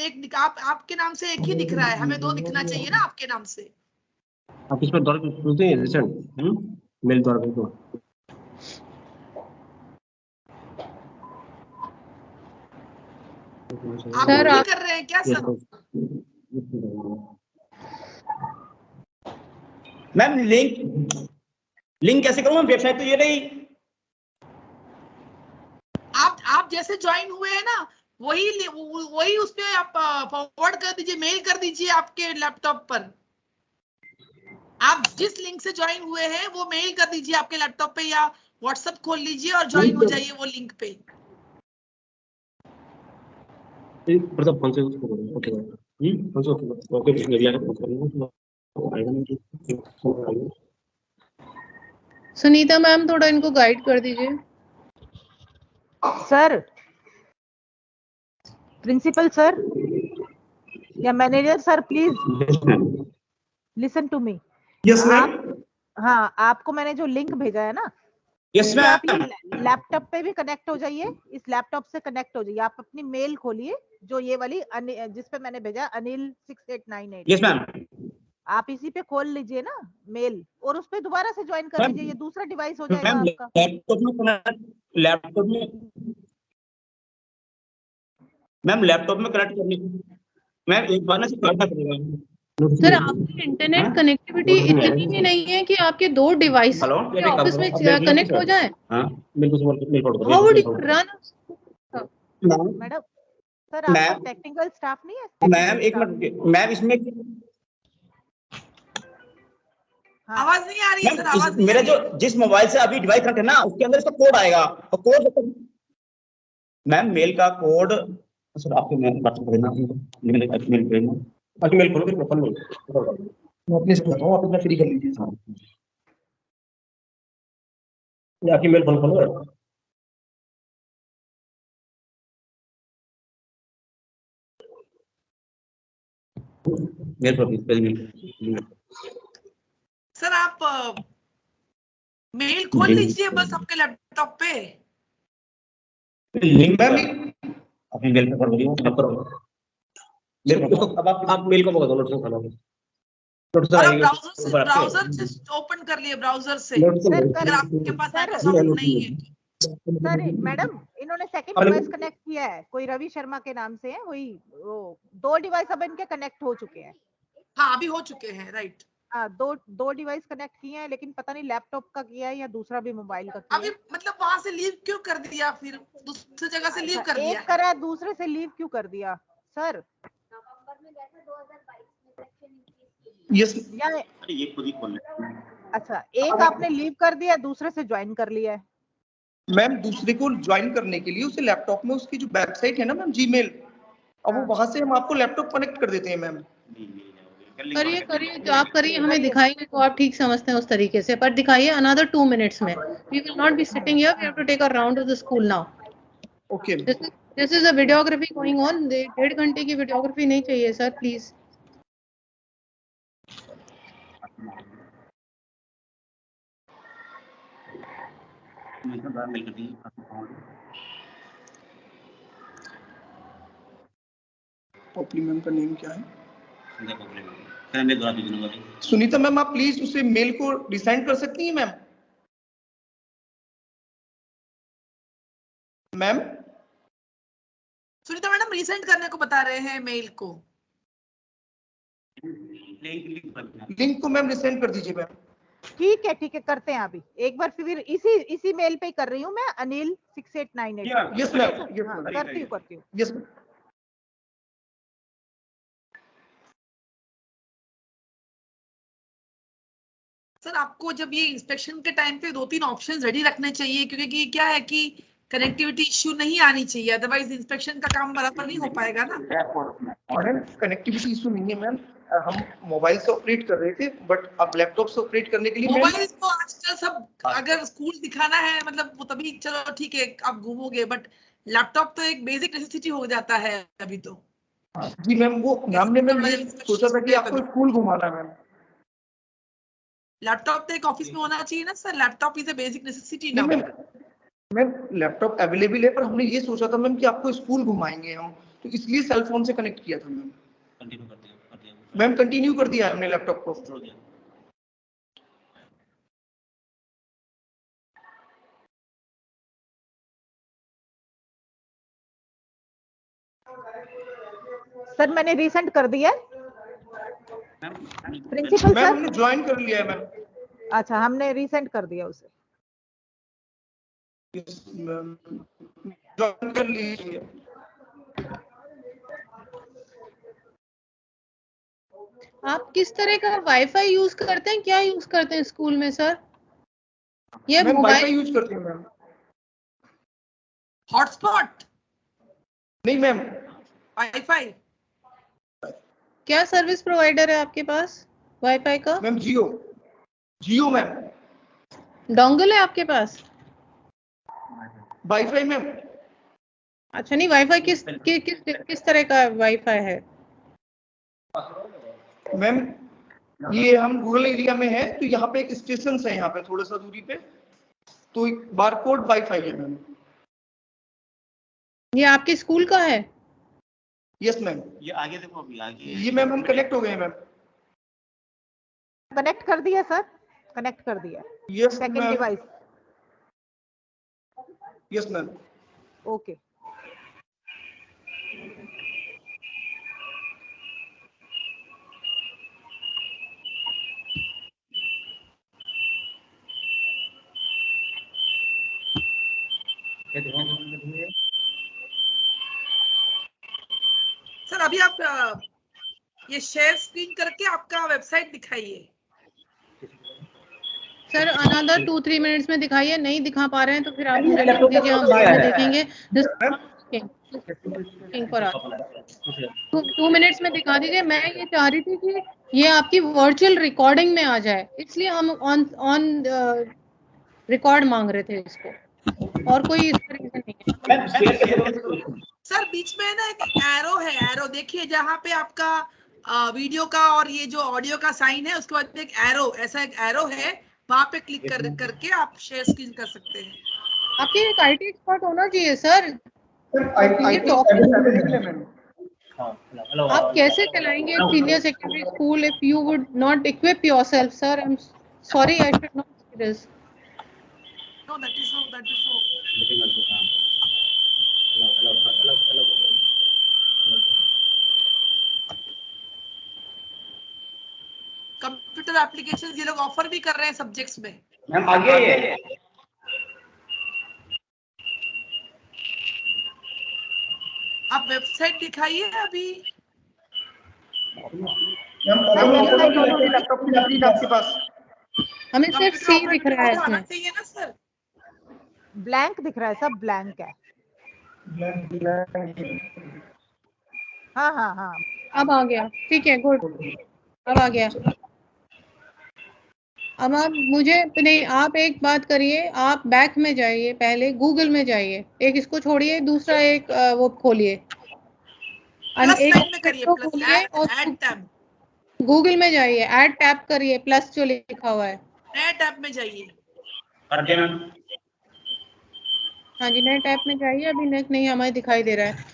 आपके नाम से एक ही दिख रहा है, हमें 2 दिखना चाहिए ना आपके नाम से। आप इस पर दौड़ पूछते हैं रिसेंट मेल द्वारा भेज दो। आप सर, नहीं कर रहे हैं क्या सर? मैम लिंक कैसे करूँ? वेबसाइट तो ये रही। आप जैसे ज्वाइन हुए हैं ना, वही उसपे आप फॉरवर्ड कर दीजिए, मेल कर दीजिए आपके लैपटॉप पर। आप जिस लिंक से ज्वाइन हुए हैं वो मेल कर दीजिए आपके लैपटॉप पे, या व्हाट्सएप खोल लीजिए और ज्वाइन हो जाइए वो लिंक पे। सुनीता मैम थोड़ा इनको गाइड कर दीजिए। सर, प्रिंसिपल सर या manager sir, please listen to me. Yes ma'am. हाँ, आपको मैंने जो लिंक भेजा है ना, यस तो आप मैम। ये लैपटॉप पे भी कनेक्ट हो जाइए, इस लैपटॉप से कनेक्ट हो जाइए। आप अपनी मेल खोलिए, जो ये वाली जिस पे मैंने भेजा अनिल 6898। Yes ma'am. आप इसी पे खोल लीजिए ना मेल, और उस पे दोबारा से ज्वाइन कर लीजिए, ये दूसरा डिवाइस हो जाएगा मैम आपका। लैपटॉप में कनेक्ट करने मैम एक बार ना करना पड़ेगा। सर आपकी इंटरनेट कनेक्टिविटी इतनी भी नहीं है कि आपके 2 डिवाइस ऑफिस में कनेक्ट हो जाए। How would you run? Madam sir, आपका टेक्निकल स्टाफ नहीं है? मैम एक मिनट मैम, इसमें आवाज नहीं आ रही है सर, आवाज मेरा जो जिस मोबाइल से अभी डिवाइस कनेक्ट है ना, उसके अंदर इसका कोड आएगा, और कोड मैम मेल का कोड सर आपके मेल भेजना, मेल खोलो, फिर ओपन मैं अपने से बताऊं, आप अपना फ्री कर लीजिए सर। आपकी मेल खोलो। मेल खोलो सर, आप मेल खोल लीजिए बस आपके लैपटॉप पे। लिंक मैम अपनी मेल पे कर दो, अब आप मेल को बता दो, ब्राउजर से ओपन कर लिए, ब्राउजर से। अगर आपके पास माइक्रोसॉफ्ट नहीं है सर, मैडम इन्होंने सेकंड डिवाइस कनेक्ट किया है, कोई रवि शर्मा के नाम से है, वही वो 2 डिवाइस अब इनके कनेक्ट हो चुके हैं। हाँ, अभी हो चुके हैं, राइट। हाँ, दो डिवाइस कनेक्ट किए हैं, लेकिन पता नहीं लैपटॉप का किया है या दूसरा भी मोबाइल का किया अभी है। मतलब वहां से लीव क्यों कर दिया, फिर दूसरी जगह से लीव कर दिया? एक करा दूसरे से लीव क्यों कर दिया सर? यस या ये खुद ही खोल ले। अच्छा, एक आपने लीव कर दिया, दूसरे से ज्वाइन कर लिया है। मैम, दूसरे को ज्वाइन करने के लिए उसे लैपटॉप में उसकी जो वेबसाइट है ना मैम, जीमेल, अब वो वहां से हम आपको लैपटॉप कनेक्ट कर देते हैं मैम। करिए तो आप करिए, हमें दिखाइए तो आप ठीक समझते हैं उस तरीके से, पर दिखाइए अनदर 2 मिनट्स में। We will not be sitting here, we have to take a round of the school now. Okay this is a videography going on. 1.5 घंटे की वीडियोग्राफी नहीं चाहिए सर, प्लीज। पॉपली मैम का नेम क्या है? सुनीता मैम, आप प्लीज उसे मेल को रिसेंड कर सकती हैं ma'am? Ma'am Sunita madam resend करने को बता रहे हैं मेल को। लिंक को मैम रिसेंड कर दीजिए मैम। ठीक है करते हैं अभी एक बार, फिर इसी मेल पे कर रही हूँ मैं, Anil 6898। Yes ma'am, yes ma'am, करती हूँ। Yes ma'am. सर आपको जब ये इंस्पेक्शन के टाइम पे 2-3 ऑप्शंस रेडी रखने चाहिए, क्योंकि क्या है कि कनेक्टिविटी इश्यू नहीं आनी चाहिए, अदरवाइज इंस्पेक्शन का काम बराबर नहीं हो पाएगा ना। मैम कनेक्टिविटी इशू नहीं है मैम, हम मोबाइल से ऑपरेट कर रहे थे, बट अब लैपटॉप से ऑपरेट करने के लिए मोबाइल तो आजकल सब, अगर स्कूल दिखाना है मतलब वो तभी चलो ठीक है आप घूमोगे, बट लैपटॉप तो एक बेसिक नेसेसिटी हो जाता है अभी तो। जी मैम, वो मैम ने मैम ये सोचा था कि आपको स्कूल घुमाना है मैम। लैपटॉप तो एक ऑफिस में होना चाहिए ना sir, laptop is a basic necessity ना। मैम लैपटॉप अवेलेबल है, पर हमने ये सोचा था मैम कि आपको स्कूल घुमाएंगे हम, तो इसलिए सेल फोन से कनेक्ट किया था मैम। मैम कंटिन्यू कर दिया हमने लैपटॉप को। सर मैंने रिसेंड कर दिया प्रिंसिपल मैम, सर। हमने ज्वाइन कर लिया है मैम। अच्छा, हमने रिसेंड कर दिया उसे। ज्वाइन कर लीजिए। आप किस तरह का वाईफाई यूज करते हैं, क्या यूज करते हैं स्कूल में सर? ये मैम मोबाइल वाईफाई यूज करते हैं मैम। हॉटस्पॉट नहीं मैम, वाईफाई। क्या सर्विस प्रोवाइडर है आपके पास वाईफाई का? मैम जियो मैम। डोंगल है आपके पास? Wifi ma'am. अच्छा, नहीं वाईफाई किस तरह का वाईफाई है? मैम ये हम रूरल एरिया में है, तो यहाँ पे एक स्टेशन है, यहाँ पे थोड़ा सा दूरी पे, तो बारकोड वाईफाई है मैम। ये आपके स्कूल का है? Yes ma'am. ये आगे देखो, अभी आगे ये मैम हम कनेक्ट हो गए हैं मैम। कनेक्ट कर दिया सर, कनेक्ट कर दिया। Yes second ma'am. Device. Yes ma'am. Okay. Sir अभी आप ये शेयर स्क्रीन करके आपका वेबसाइट दिखाइए। सर अनदर 2-3 मिनट्स में दिखाइए, नहीं दिखा पा रहे हैं तो फिर आप मुझे लिख दीजिए, हम बाद में देखेंगे। 2 मिनट्स में दिखा दीजिए। मैं ये चाह रही थी कि ये आपकी वर्चुअल रिकॉर्डिंग में आ जाए, इसलिए हम ऑन रिकॉर्ड मांग रहे थे इसको, और कोई इसका रीजन नहीं है। सर बीच में ना एक एरो है, एरो देखिए जहाँ पे आपका वीडियो का और ये जो ऑडियो का साइन है, उसके बाद एक एरो, ऐसा एक एरो है, वहां पे क्लिक करके आप शेयर स्क्रीन कर सकते हैं। आपके एक IT एक्सपर्ट होना चाहिए सर। आप कैसे चलाएंगे senior secondary school if you would not equip yourself? Sir I am sorry, I should not say this. No, that is so. Computer application ये लोग ऑफर भी कर रहे हैं सब्जेक्ट्स में। मैम आगे है। आप वेबसाइट दिखाइए अभी। लैपटॉप की बैटरी आपके पास? हमें सिर्फ सी दिख रहा है इसमें। चाहिए ना सर। ब्लैंक दिख रहा है, सब ब्लैंक है। हाँ। अब आ गया, ठीक है, गुड, अब आ गया। अब आप मुझे नहीं, आप एक बात करिए, आप बैक में जाइए, पहले गूगल में जाइए, एक इसको छोड़िए, दूसरा एक वो खोलिए, खोलिए और गूगल में जाइए, ऐड टैप करिए, प्लस जो लिखा हुआ है, नए टैब में जाइए। हाँ जी, नए टैब में जाइए। अभी नेट नहीं हमें दिखाई दे रहा है।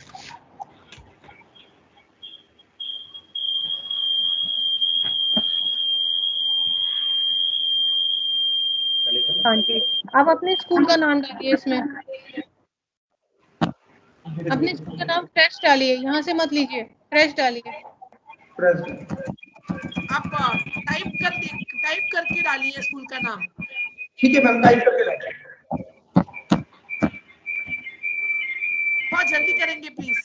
हाँ जी, आप अपने स्कूल का नाम डालिए इसमें, अपने स्कूल का नाम फ्रेश डालिए, यहाँ से मत लीजिए, फ्रेश डालिए। आप टाइप करके डालिए स्कूल का नाम। ठीक है मैम, टाइप करके डालिए। बहुत जल्दी करेंगे प्लीज।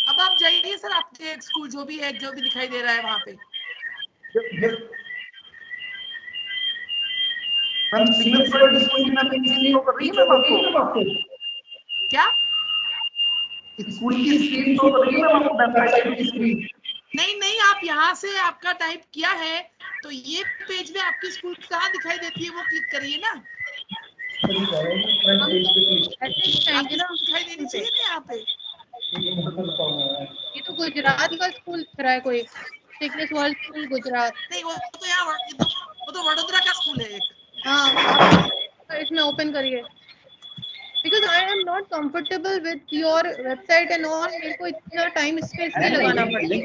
अब आप जाइए सर, आपके स्कूल जो भी है, जो भी दिखाई दे रहा है वहां पे। मैम सिग्नल स्क्वायर स्कूल में स्क्रीन कर रही है मैम आपको? क्या? स्कूल की स्क्रीन शो कर रही है मैम आपको, वेबसाइट की स्क्रीन? नहीं, आप यहाँ से आपका टाइप किया है तो ये पेज में आपकी स्कूल कहाँ दिखाई देती है वो क्लिक करिए ना। ऐसे ही जाएंगे ना, दिखाई देनी चाहिए ना यहाँ पे। ये तो गुजरात का स्कूल दिख रहा है कोई, थिकनेस वर्ल्ड स्कूल गुजरात। नहीं, वो तो यहाँ वो तो वडोदरा का स्कूल है एक। हाँ, इसमें ओपन करिए, because I am not comfortable with your website and all, मेरे को इतना टाइम इस पे इसलिए लगाना पड़ता है।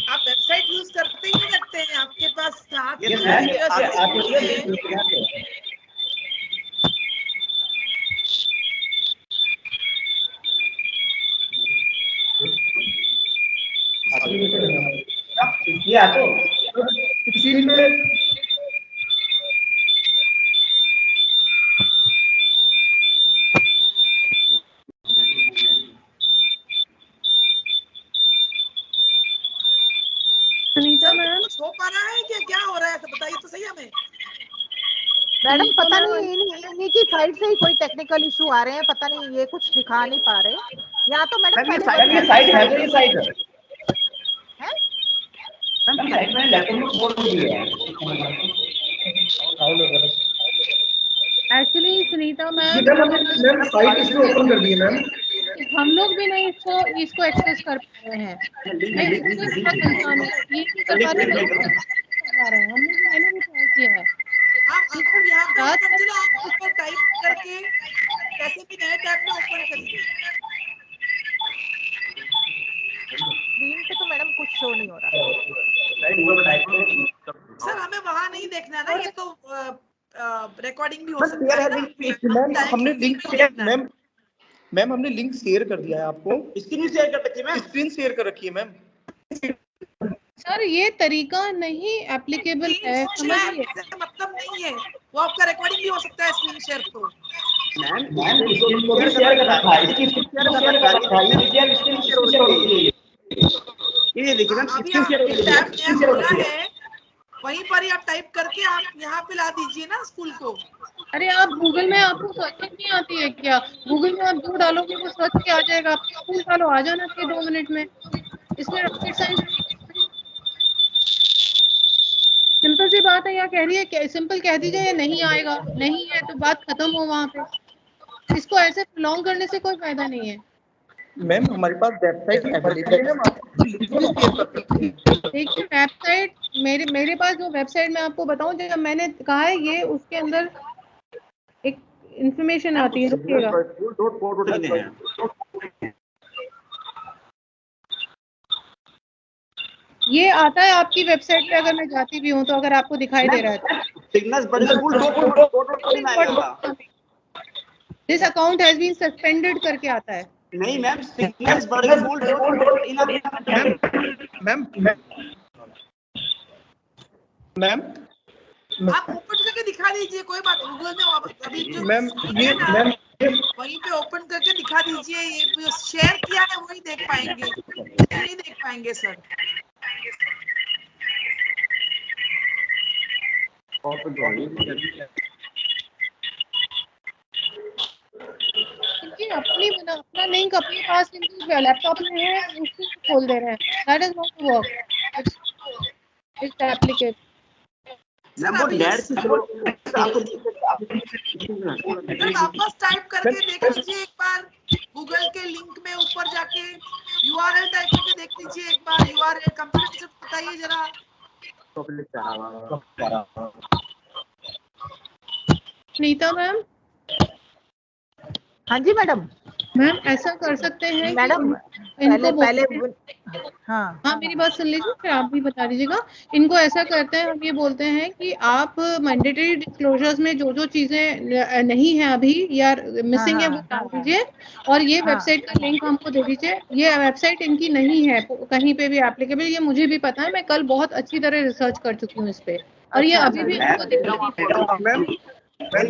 आप वेबसाइट यूज करते ही नहीं करते हैं, आपके पास स्क्रीन पे सुनीता मैम, कुछ हो पा रहा है क्या हो रहा है, तो बताइए तो सही हमें। मैडम पता नहीं इन्हीं की साइड से ही कोई टेक्निकल इशू आ रहे हैं, पता नहीं ये कुछ दिखा नहीं पा रहे। यहाँ तो मैडम ये साइट है, ये साइट है है। मैम, साइट में लैपटॉप में खोल दी है। Actually Sunita ma'am, ma'am site इसमें ओपन कर दी है मैम। हम लोग भी नहीं इसको एक्सेस कर पा रहे हैं। मैं इसको बड़ा परेशान हूँ, ये नहीं कर पा रहे, नहीं कर पा रहे हैं। मैंने भी ट्राई किया है। आप यहाँ पे ओपन चलो, आप उसको टाइप करके कैसे भी नए टैब में ओपन करिए। स्क्रीन पे तो मैडम कुछ शो नहीं हो रहा। सर हमें वहाँ नहीं देखना ना, ये तो रिकॉर्डिंग भी हो सकता है ना। हमने लिंक शेयर मैम हमने लिंक शेयर कर दिया है आपको। स्क्रीन शेयर कर रखी है मैम, स्क्रीन शेयर कर रखी है मैम। सर ये तरीका नहीं एप्लीकेबल है, समझिए। मतलब नहीं है, वो आपका रिकॉर्डिंग भी हो सकता है स्क्रीन शेयर तो। मैम इसको भी शेयर कर रखा है, इसकी शेयर कर रखा है, ये देखिए स्क्रीन शेयर हो रही है, ये देखिए मैम स्क्रीन शेयर हो रही है। टैब नया खुला है, वहीं पर ही आप टाइप करके आप यहाँ पे ला दीजिए ना स्कूल को। अरे आप गूगल में, आपको सर्चिंग नहीं आती है क्या? गूगल में आप जो डालोगे वो सर्च के आ जाएगा, आप स्कूल डालो आ जाना चाहिए 2 मिनट में। इसमें रॉकेट साइंस, सिंपल सी बात है। या कह रही है सिंपल कह दीजिए ये नहीं आएगा, नहीं है तो बात खत्म हो वहाँ पे। इसको ऐसे प्रोलॉन्ग करने से कोई फायदा नहीं है। मैम हमारे पास वेबसाइट अवेलेबल है। देखिए वेबसाइट, मेरे पास जो वेबसाइट मैं आपको बताऊं, जब मैंने कहा है ये उसके अंदर एक इंफॉर्मेशन आती है, रुकिएगा। ये आता है आपकी वेबसाइट पे, अगर मैं जाती भी हूँ तो, अगर आपको दिखाई दे रहा है तो। This account has been suspended करके आता है। नहीं मैम, सिग्नल्स बड़े फुल मैम मैम आप ओपन करके दिखा दीजिए, कोई बात नहीं, गूगल में अभी जो मैम ये है ना, मैम वहीं पे ओपन करके दिखा दीजिए। ये जो शेयर किया है वही देख पाएंगे, ये नहीं देख पाएंगे सर। इनकी अपनी बना अपना लिंक अपने पास इनके लैपटॉप में है, उससे खोल दे रहे हैं। That is not work, its application. Ma'am वो नेट से स्लो आपको सर वापस टाइप करके देख लीजिए एक बार, गूगल के लिंक में ऊपर जाके URL टाइप करके देख लीजिए एक बार। URL कंप्यूटर टीचर को बताइए जरा। नीता मैम, हाँ जी मैडम। मैम ऐसा कर सकते हैं कि मैडम इनको पहले हाँ हाँ मेरी बात सुन लीजिए, फिर आप भी बता दीजिएगा। इनको ऐसा करते हैं, हम ये बोलते हैं कि आप मैंडेटरी डिस्क्लोजर्स में जो जो चीजें नहीं है अभी या मिसिंग है वो डाल दीजिए, और ये वेबसाइट का लिंक हमको दे दीजिए। ये वेबसाइट इनकी नहीं है कहीं पे भी एप्लीकेबल, ये मुझे भी पता है, मैं कल बहुत अच्छी तरह रिसर्च कर चुकी हूँ इस पे, और ये अभी भी इनको दिक्कत मैम है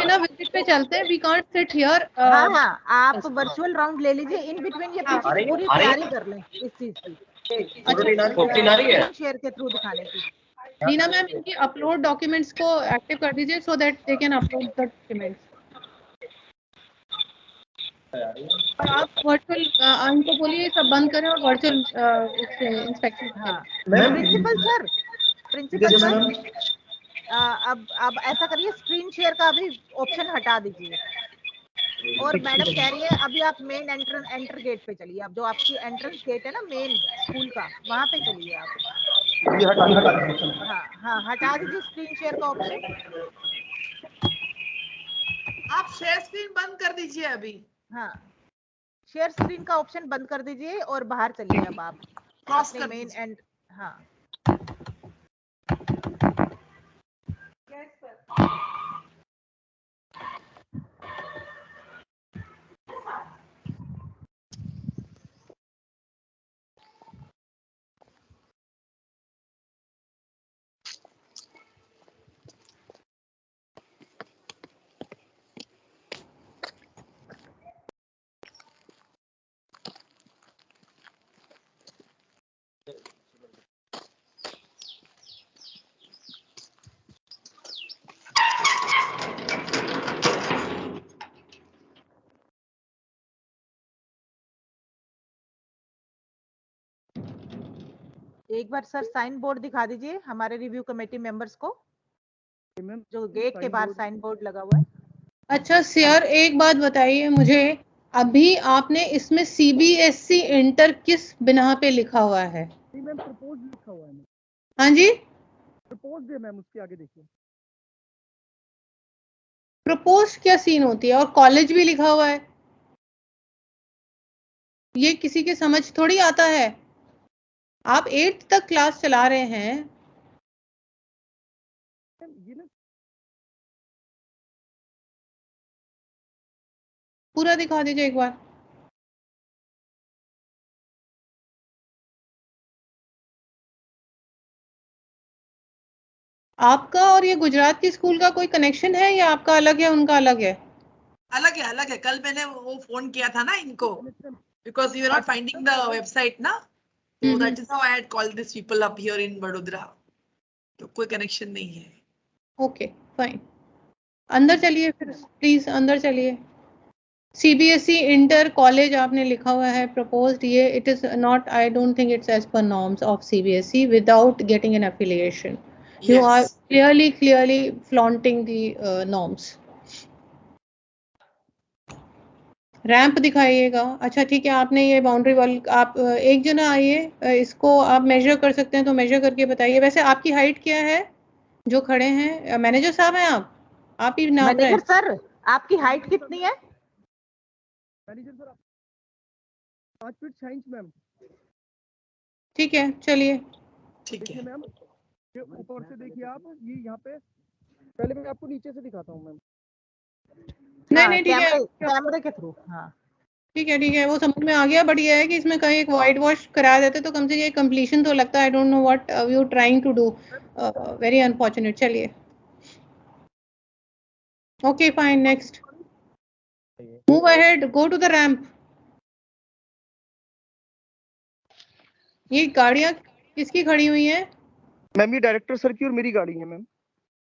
ना। विजिट पे चलते हैं, वी कांट सिट हियर। हाँ, आप वर्चुअल राउंड ले लीजिए इन बिटवीन, ये पूरी तैयारी कर लें इस चीज की, शेयर के थ्रू दिखाने की। नीना मैम, इनकी अपलोड डॉक्यूमेंट्स को एक्टिव कर दीजिए so that they can upload the documents. और आप वर्चुअल इनको बोलिए सब बंद करें और वर्चुअल इंस्पेक्शन करें। प्रिंसिपल सर अब ऐसा करिए, स्क्रीन शेयर का अभी ऑप्शन हटा दीजिए, और मैडम कह रही है अभी आप मेन एंटर गेट पे चलिए। अब जो आपकी एंट्रेंस गेट है ना मेन स्कूल का, वहां पे चलिए आप। हाँ, हटा दीजिए स्क्रीन शेयर का ऑप्शन। आप शेयर स्क्रीन बंद कर दीजिए अभी। हाँ, शेयर स्क्रीन का ऑप्शन बंद कर दीजिए और बाहर चलिए अब आप क्रॉस अपने कर मेन दीजिए। एंड। हाँ, एक बार सर साइन बोर्ड दिखा दीजिए हमारे रिव्यू कमेटी मेंबर्स को, जो गेट के बाहर साइन बोर्ड लगा हुआ है। अच्छा सर, एक बात बताइए मुझे, अभी आपने इसमें CBSE इंटर किस बिना पे लिखा हुआ है? मैम प्रपोज लिखा हुआ है मैम, हाँ जी, प्रपोज है मैम, उसके आगे देखिए। प्रपोज क्या सीन होती है? और कॉलेज भी लिखा हुआ है, ये किसी के समझ थोड़ी आता है। आप 8th तक क्लास चला रहे हैं। ये ना पूरा दिखा दीजिए एक बार। आपका और ये गुजरात की स्कूल का कोई कनेक्शन है या आपका अलग है उनका अलग है? अलग है, अलग है। कल मैंने वो फोन किया था ना इनको, because you are not finding the website ना, so that is how I had called these people up here in Vadodara. तो कोई कनेक्शन नहीं है। ओके फाइन, अंदर चलिए फिर प्लीज, अंदर चलिए। CBSE इंटर कॉलेज आपने लिखा हुआ है प्रपोज्ड, ये it is not, I don't think it's as per norms of CBSE without getting an affiliation. You are clearly flaunting the norms. Ramp दिखाइएगा। अच्छा ठीक है, आपने ये बाउंड्री वाल, आप एक जना आइए, इसको आप मेजर कर सकते हैं तो मेजर करके बताइए। वैसे आपकी हाइट क्या है जो खड़े हैं? मैनेजर साहब हैं आप ही नाप रहे हैं? मैनेजर सर, आपकी हाइट कितनी है? Manager sir 5 feet 6 inch ma'am. ठीक है चलिए। ठीक है मैम, ये ऊपर से देखिए आप, ये यहाँ पे, पहले मैं आपको नीचे से दिखाता हूँ मैम। नहीं ठीक है, कैमरे के थ्रू। हाँ, ठीक है, वो समझ में आ गया, बट ये है कि इसमें कहीं एक वाइट वॉश करा देते तो कम से कम कंप्लीशन तो लगता है। I don't know what you trying to do, very unfortunate. चलिए, okay fine, next, move ahead, go to the ramp. ये गाड़ियां किसकी खड़ी हुई हैं? मैम ये डायरेक्टर सर की और मेरी गाड़ी है मैम।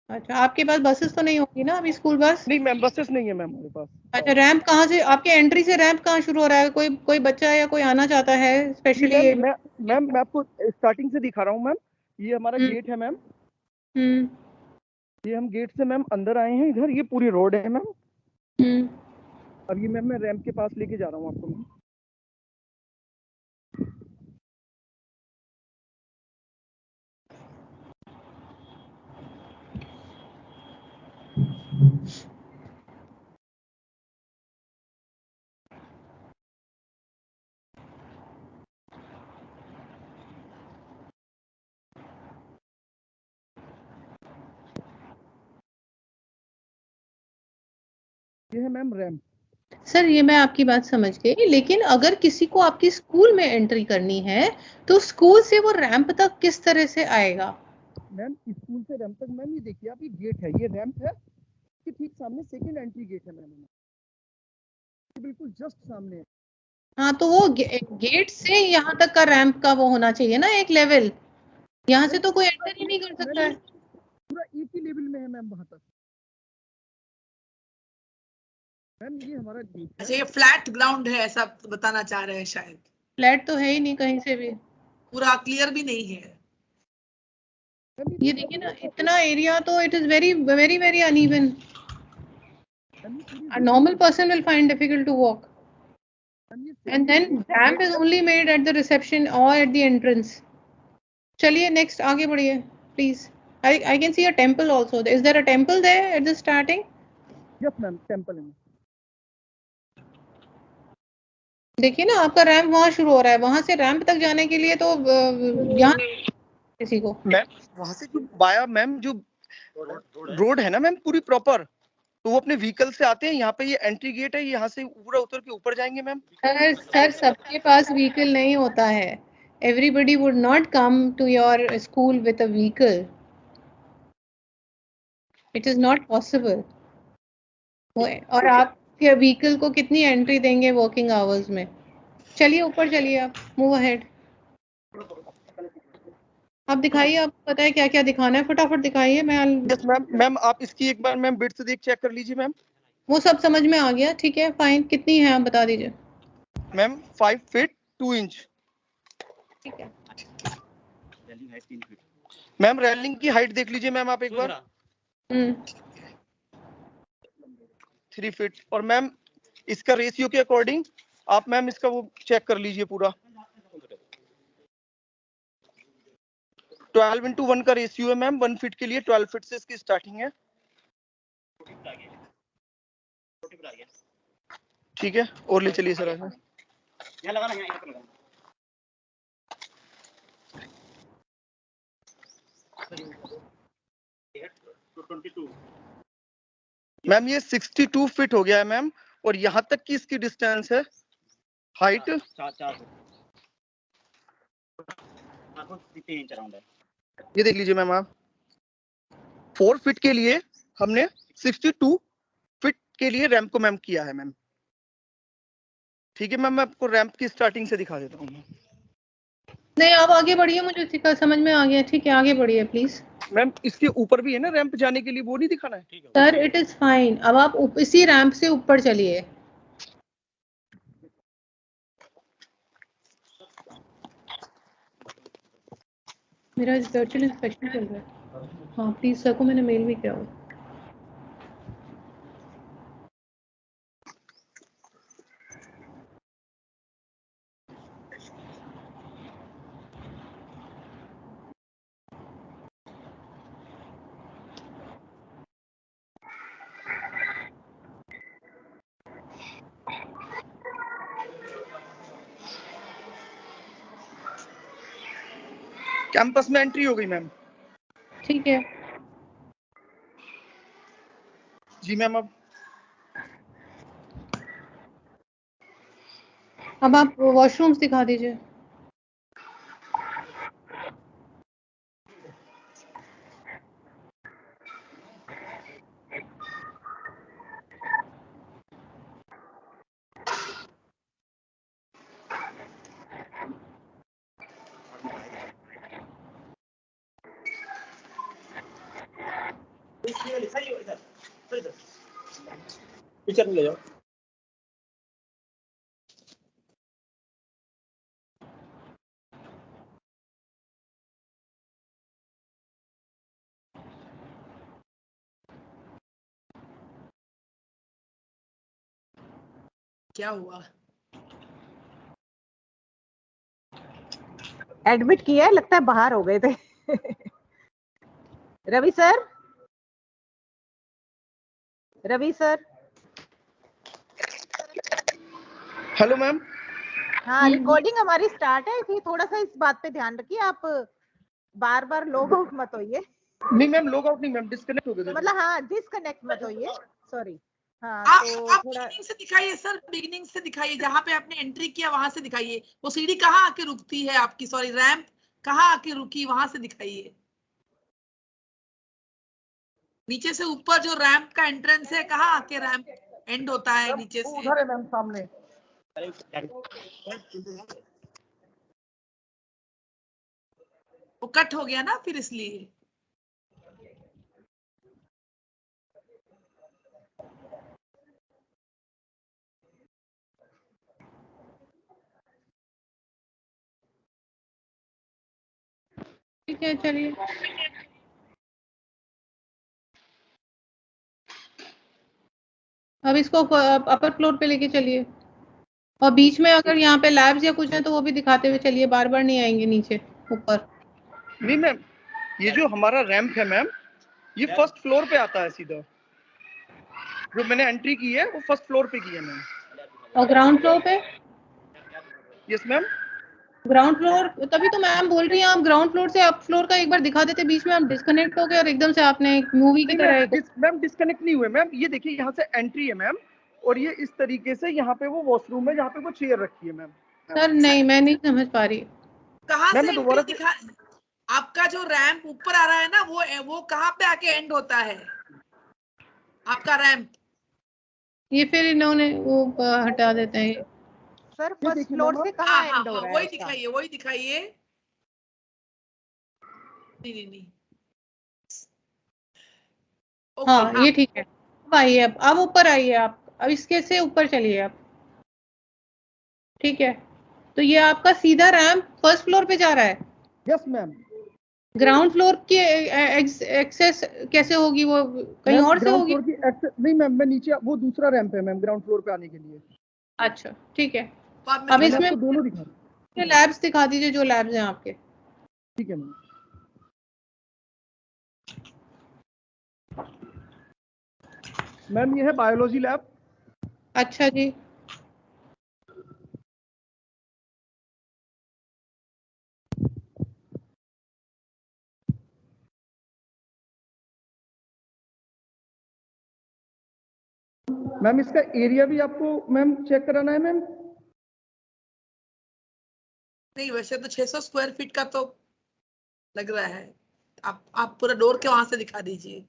अच्छा, आपके पास बसेस तो नहीं होगी ना अभी, स्कूल बस? नहीं मैम, बसेस नहीं है मैम हमारे पास। अच्छा, रैंप कहाँ से, आपके एंट्री से रैंप कहाँ शुरू हो रहा है? कोई बच्चा या कोई आना चाहता है स्पेशली? मैम मैं आपको स्टार्टिंग से दिखा रहा हूँ मैम। ये हमारा गेट है मैम। ये हम गेट से मैम अंदर आए हैं इधर, ये पूरी रोड है मैम। अब ये मैम मैं रैंप के पास लेके जा रहा हूँ आपको मैम। ये है मैम रैंप। सर, ये मैं आपकी बात समझ गई, लेकिन अगर किसी को आपकी स्कूल में एंट्री करनी है तो स्कूल से वो रैंप तक किस तरह से आएगा? मैम स्कूल से रैंप तक मैम ये देखिए आप, ये गेट है, ये रैंप है, कि ठीक सामने सेकंड एंट्री गेट है मैम, बिल्कुल जस्ट सामने है। हाँ, तो वो गेट से यहाँ तक का रैंप का वो होना चाहिए ना, एक लेवल। यहाँ से तो कोई एंटर ही नहीं कर सकता है। पूरा एक ही लेवल में है मैम वहां तक। मैम ये हमारा गेट है। अच्छा, ये फ्लैट ग्राउंड है ऐसा बताना चाह रहे हैं शायद। फ्लैट तो है ही नहीं कहीं से भी, पूरा क्लियर भी नहीं है। ये देखिए ना, इतना एरिया तो it is very very very uneven. A normal person will find difficult to walk. And then ramp is only made at the reception or at the entrance. चलिए next, आगे बढ़िए please. I can see a temple also. Is there a temple there at the starting? Yes ma'am, temple है। देखिए ना, आपका ramp वहाँ शुरू हो रहा है, वहां से रैंप तक जाने के लिए तो यहाँ किसी को। मैम वहां से जो बाया मैम जो रोड है ना मैम पूरी प्रॉपर, तो वो अपने व्हीकल से आते हैं, यहाँ पे ये एंट्री गेट है, यहाँ से पूरा उतर के ऊपर जाएंगे मैम। सर सबके पास व्हीकल नहीं होता है। Everybody would not come to your school with a vehicle. It is not possible. और आप के व्हीकल को कितनी एंट्री देंगे वर्किंग आवर्स में? चलिए ऊपर चलिए, आप मूव अहेड। आप दिखाइए, आपको पता है क्या क्या दिखाना है, फटाफट दिखाइए। Yes ma'am. मैम आप इसकी एक बार मैम विड्थ देख चेक कर लीजिए मैम। वो सब समझ में आ गया, ठीक है फाइन। कितनी है आप बता दीजिए। Ma'am 5 feet 2 inch. ठीक है मैम रेलिंग की हाइट देख लीजिए मैम आप एक बार। 3 फीट। और मैम इसका रेशियो के अकॉर्डिंग आप मैम इसका वो चेक कर लीजिए पूरा। 12:1 का रेशियो है मैम, 1 फीट के लिए 12 फीट से इसकी स्टार्टिंग है। ठीक है, और ले चलिए सर आगे। मैम ये 62 फीट हो गया है मैम, और यहाँ तक की इसकी डिस्टेंस है हाइट 4 इंच। ये देख लीजिए मैम आप, 4 फीट के लिए हमने 62 फीट के लिए रैंप को मैम किया है मैम। ठीक है मैम, मैं आपको रैंप की स्टार्टिंग से दिखा देता हूँ। नहीं, आप आगे बढ़िए, मुझे समझ में आ गया। ठीक है, आगे बढ़िए प्लीज। मैम इसके ऊपर भी है ना रैंप जाने के लिए, वो नहीं दिखाना है? सर इट इज फाइन, अब आप इसी रैंप से ऊपर चलिए। मेरा वर्चुअल इंस्पेक्शन चल रहा है। हाँ प्लीज, सर को मैंने मेल भी किया हुआ। कैंपस में एंट्री हो गई मैम। ठीक है जी मैम। अब अब आप वॉशरूम्स दिखा दीजिए। पिक्चर में ले जाओ। क्या हुआ? एडमिट किया है, लगता है बाहर हो गए थे। Ravi sir, Ravi sir. Hello ma'am. हाँ, रिकॉर्डिंग हमारी स्टार्ट है, फिर थोड़ा सा इस बात पे ध्यान रखिए, आप बार बार लॉग आउट मत होइए। नहीं मैम, लॉग आउट नहीं मैम, डिस्कनेक्ट हो गए थे। मतलब हाँ, डिसकनेक्ट मत होइए, सॉरी। हाँ आप तो थोड़ा बिगिनिंग से दिखाइए सर, बिगिनिंग से दिखाइए, जहाँ पे आपने एंट्री किया वहां से दिखाइए। वो सीढ़ी कहाँ आके रुकती है आपकी, सॉरी रैंप कहाँ आके रुकी, वहां से दिखाइए। नीचे से ऊपर जो रैंप का एंट्रेंस है, कहाँ आके रैंप एंड होता है नीचे वो से? उधर है मैम, सामने। वो कट हो गया ना फिर, इसलिए। ठीक है, चलिए। अब इसको अपर फ्लोर पे लेके चलिए, और बीच में अगर यहाँ पे लैब्स या कुछ है तो वो भी दिखाते हुए चलिए, बार बार नहीं आएंगे नीचे ऊपर। नहीं मैम, ये जो हमारा रैंप है मैम, ये फर्स्ट फ्लोर पे आता है सीधा। जो मैंने एंट्री की है वो फर्स्ट फ्लोर पे की है मैम। और ग्राउंड फ्लोर पे? Yes ma'am. ग्राउंड फ्लोर, तभी तो मैम बोल रही हैं, आप ग्राउंड फ्लोर से अप फ्लोर का एक बार दिखा देते, बीच में आप डिस्कनेक्ट हो गए और एकदम से आपने एक मूवी की तरह एक... मैम डिस्कनेक्ट नहीं हुए मैम, ये देखिए यहाँ से एंट्री है मैम, और ये इस तरीके से यहाँ पे वो वॉशरूम है, जहाँ पे वो चेयर रखी है मैम। सर नहीं, मैं नहीं समझ पा रही। कहाँ से मैं दोबारा एंट्री दिखा? आपका जो रैंप ऊपर आ रहा है ना, वो कहाँ पे आके एंड होता है आपका रैंप? ये फिर इन्होंने वो हटा देते हैं। सर फर्स्ट फ्लोर से कहाँ एंड हो रहा है? वही दिखाइए, वही दिखाइए। नहीं। हाँ, ये ठीक है। अब आइए, अब ऊपर आइए आप, अब इसके से ऊपर चलिए आप। ठीक है, तो ये आपका सीधा रैंप फर्स्ट फ्लोर पे जा रहा है? Yes ma'am. ग्राउंड फ्लोर की एक्सेस कैसे होगी, वो कहीं और से होगी? नहीं मैम, मैं नीचे, वो दूसरा रैंप है मैम ग्राउंड फ्लोर पे आने के लिए। अच्छा ठीक है, अब अब इसमें दोनों दिखा लैब्स दिखा दीजिए, जो लैब्स हैं आपके। ठीक है मैम। मैम ये है बायोलॉजी लैब। अच्छा जी। मैम इसका एरिया भी आपको मैम चेक कराना है मैम? नहीं, वैसे तो 600 स्क्वायर फीट का तो लग रहा है। आप पूरा डोर के वहां से दिखा दीजिए।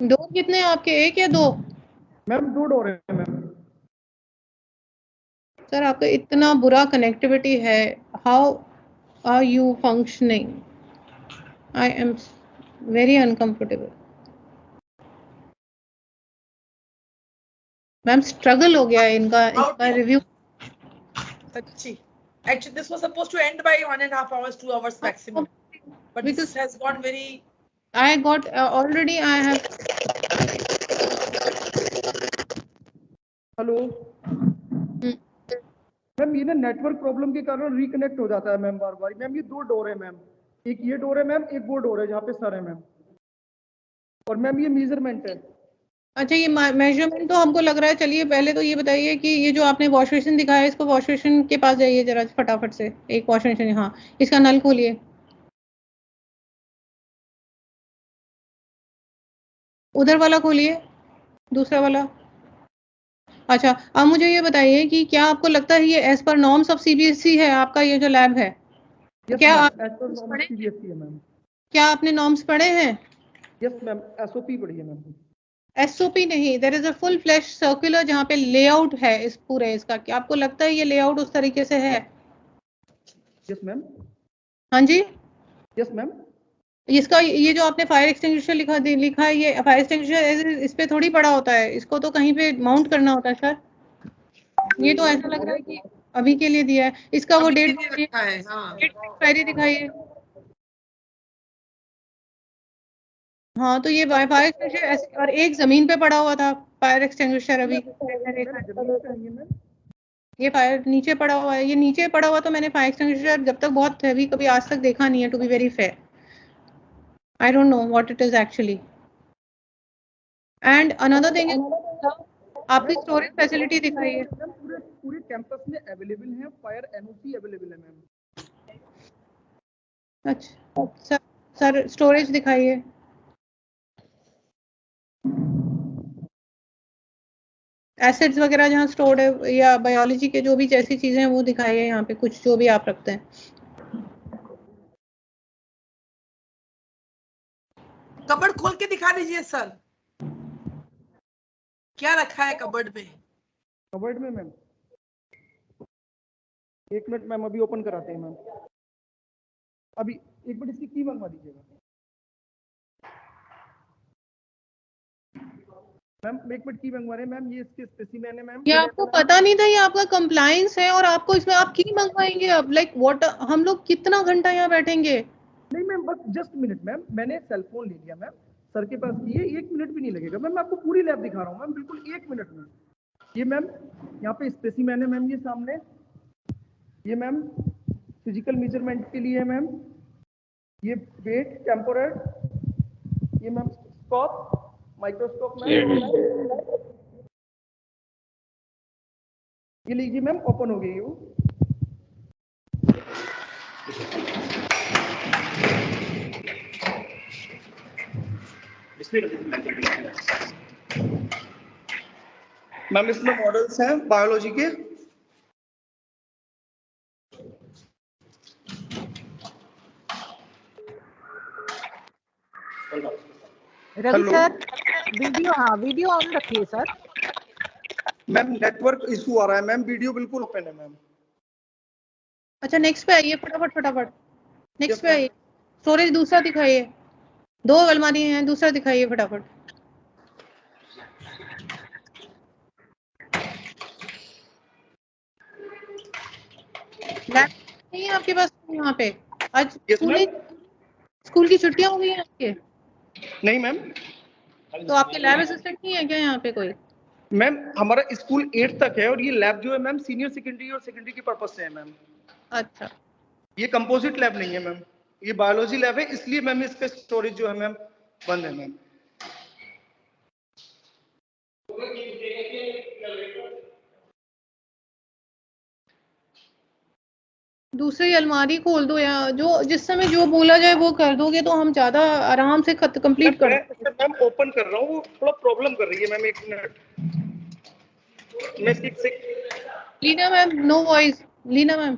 डोर कितने हैं आपके, एक या दो? मैम 2 डोर है मैम। सर आपका इतना बुरा कनेक्टिविटी है, how are you functioning? I am very uncomfortable. Ma'am struggle हो गया है इनका रिव्यू। अच्छी। Actually, this was supposed to end by 1.5 hours, 2 hours maximum. But this has gone very... I got already I have... hello ma'am, ये ना network problem के कारण reconnect हो जाता है मैम बार बार। मैम ये 2 डोर है मैम, एक ये डोर है मैम, एक वो डोर है जहाँ पे सर है मैम। और मैम ये मेजरमेंट है। अच्छा, ये मेजरमेंट तो हमको लग रहा है। चलिए पहले तो ये बताइए कि ये जो आपने वॉश बेसिन दिखाया है, इसको वॉश बेसिन के पास जाइए जरा फटाफट से, एक वॉश बेसिन। हाँ, इसका नल खोलिए, उधर वाला खोलिए, दूसरा वाला। अच्छा, अब मुझे ये बताइए कि क्या आपको लगता है ये as per norms of CBSE है आपका ये जो लैब है? यस क्या मैम, आप एज पर नॉर्म सीबीएसई है मैम। क्या आपने नॉर्म्स पढ़े हैं? यस मैम, एसओपी पढ़ी है मैम। एसओपी नहीं, there is a full flash circular जहाँ पे लेआउट है इस पूरे इसका। क्या आपको लगता है ये लेआउट उस तरीके से है? Yes ma'am. हाँ जी, यस मैम। इसका ये जो आपने फायर एक्सटिंग्विशर लिखा है, ये फायर एक्सटिंग्विशर इस पे थोड़ी पड़ा होता है, इसको तो कहीं पे माउंट करना होता है सर। ये तो ऐसा लग रहा है कि अभी के लिए दिया है। इसका वो अभी के डेट लिए रखा है, हाँ। एक्सपायरी दिखाइए। हाँ, तो ये फायर एक्सटिंग्विशर ऐसे, और एक जमीन पे पड़ा हुआ था फायर एक्सटिंग्विशर अभी मैंने देखा है। ये फायर नीचे पड़ा हुआ है, ये नीचे पड़ा हुआ, तो मैंने फायर एक्सटिंग्विशर जब तक बहुत हैवी कभी आज तक देखा नहीं है, to be very fair. I don't know what it is actually. And another thing is, आपकी स्टोरेज फैसिलिटी दिखाइए। पूरे कैंपस में अवेलेबल है, फायर एनओसी अवेलेबल है मैम। अच्छा सर स्टोरेज दिखाइए। एसिड्स वगैरह जहाँ स्टोर्ड है, या बायोलॉजी के जो भी जैसी चीजें हैं वो दिखाइए यहाँ पे, कुछ जो भी आप रखते हैं। कबर्ड खोल के दिखा दीजिए सर, क्या रखा है कबर्ड में? कवर्ड में मैम, एक मिनट मैम, अभी ओपन कराते हैं मैम। अभी एक मिनट, इसकी की मंगवा दीजिएगा मैम। एक मिनट की मंगवा रहे हैं मैम, ये इसके स्पेसिमेन है मैम। ये आपको पता नहीं था ये आपका कंप्लायंस है और आपको इसमें आप की मंगवाएंगे अब? लाइक व्हाट, हम लोग कितना घंटा यहाँ बैठेंगे? नहीं मैम, बस जस्ट मिनट मैम, मैंने सेल फोन ले लिया मैम, सर के पास की है, 1 मिनट भी नहीं लगेगा मैम। मैं आपको पूरी लैब दिखा रहा हूँ मैम, बिल्कुल 1 मिनट में। ये मैम यहाँ पे स्पेसिमेन है मैम, ये सामने, ये मैम फिजिकल मेजरमेंट के लिए है मैम, ये वेट टेम्पोरर, ये मैम स्कोप, माइक्रोस्कोप मैम। ये लीजिए मैम, ओपन हो गई वो। मैम इसमें मॉडल्स हैं बायोलॉजी के। रवि सर, वीडियो, हाँ वीडियो ऑन रखिए सर। मैम नेटवर्क इशू आ रहा है मैम, वीडियो बिल्कुल ओपन है मैम। अच्छा, नेक्स्ट पे आइए फटाफट। नेक्स्ट पे आइए, स्टोरेज दूसरा दिखाइए। 2 अलमारी हैं, दूसरा दिखाइए फटाफट। लैब नहीं है आपके पास यहाँ पे? आज स्कूल की छुट्टियां हो गई हैं आपके? नहीं मैम। तो आपके लैब असिस्टेंट नहीं है क्या यहाँ पे कोई? मैम हमारा स्कूल 8 तक है, और ये लैब जो है मैम सीनियर सेकेंडरी और सेकेंडरी के पर्पज से है मैम। अच्छा, ये कंपोजिट लैब नहीं है मैम, ये बायोलॉजी लैब है, इसलिए मैम इसका स्टोरेज जो है मैम बंद है मैम। दूसरी अलमारी खोल दो, या जो जिस समय जो बोला जाए वो कर दोगे तो हम ज्यादा आराम से कंप्लीट कर देंगे। मैम ओपन कर रहा हूँ, वो थोड़ा प्रॉब्लम कर रही है मैम, 1 मिनट। मैं Leena ma'am, no voice. Leena ma'am,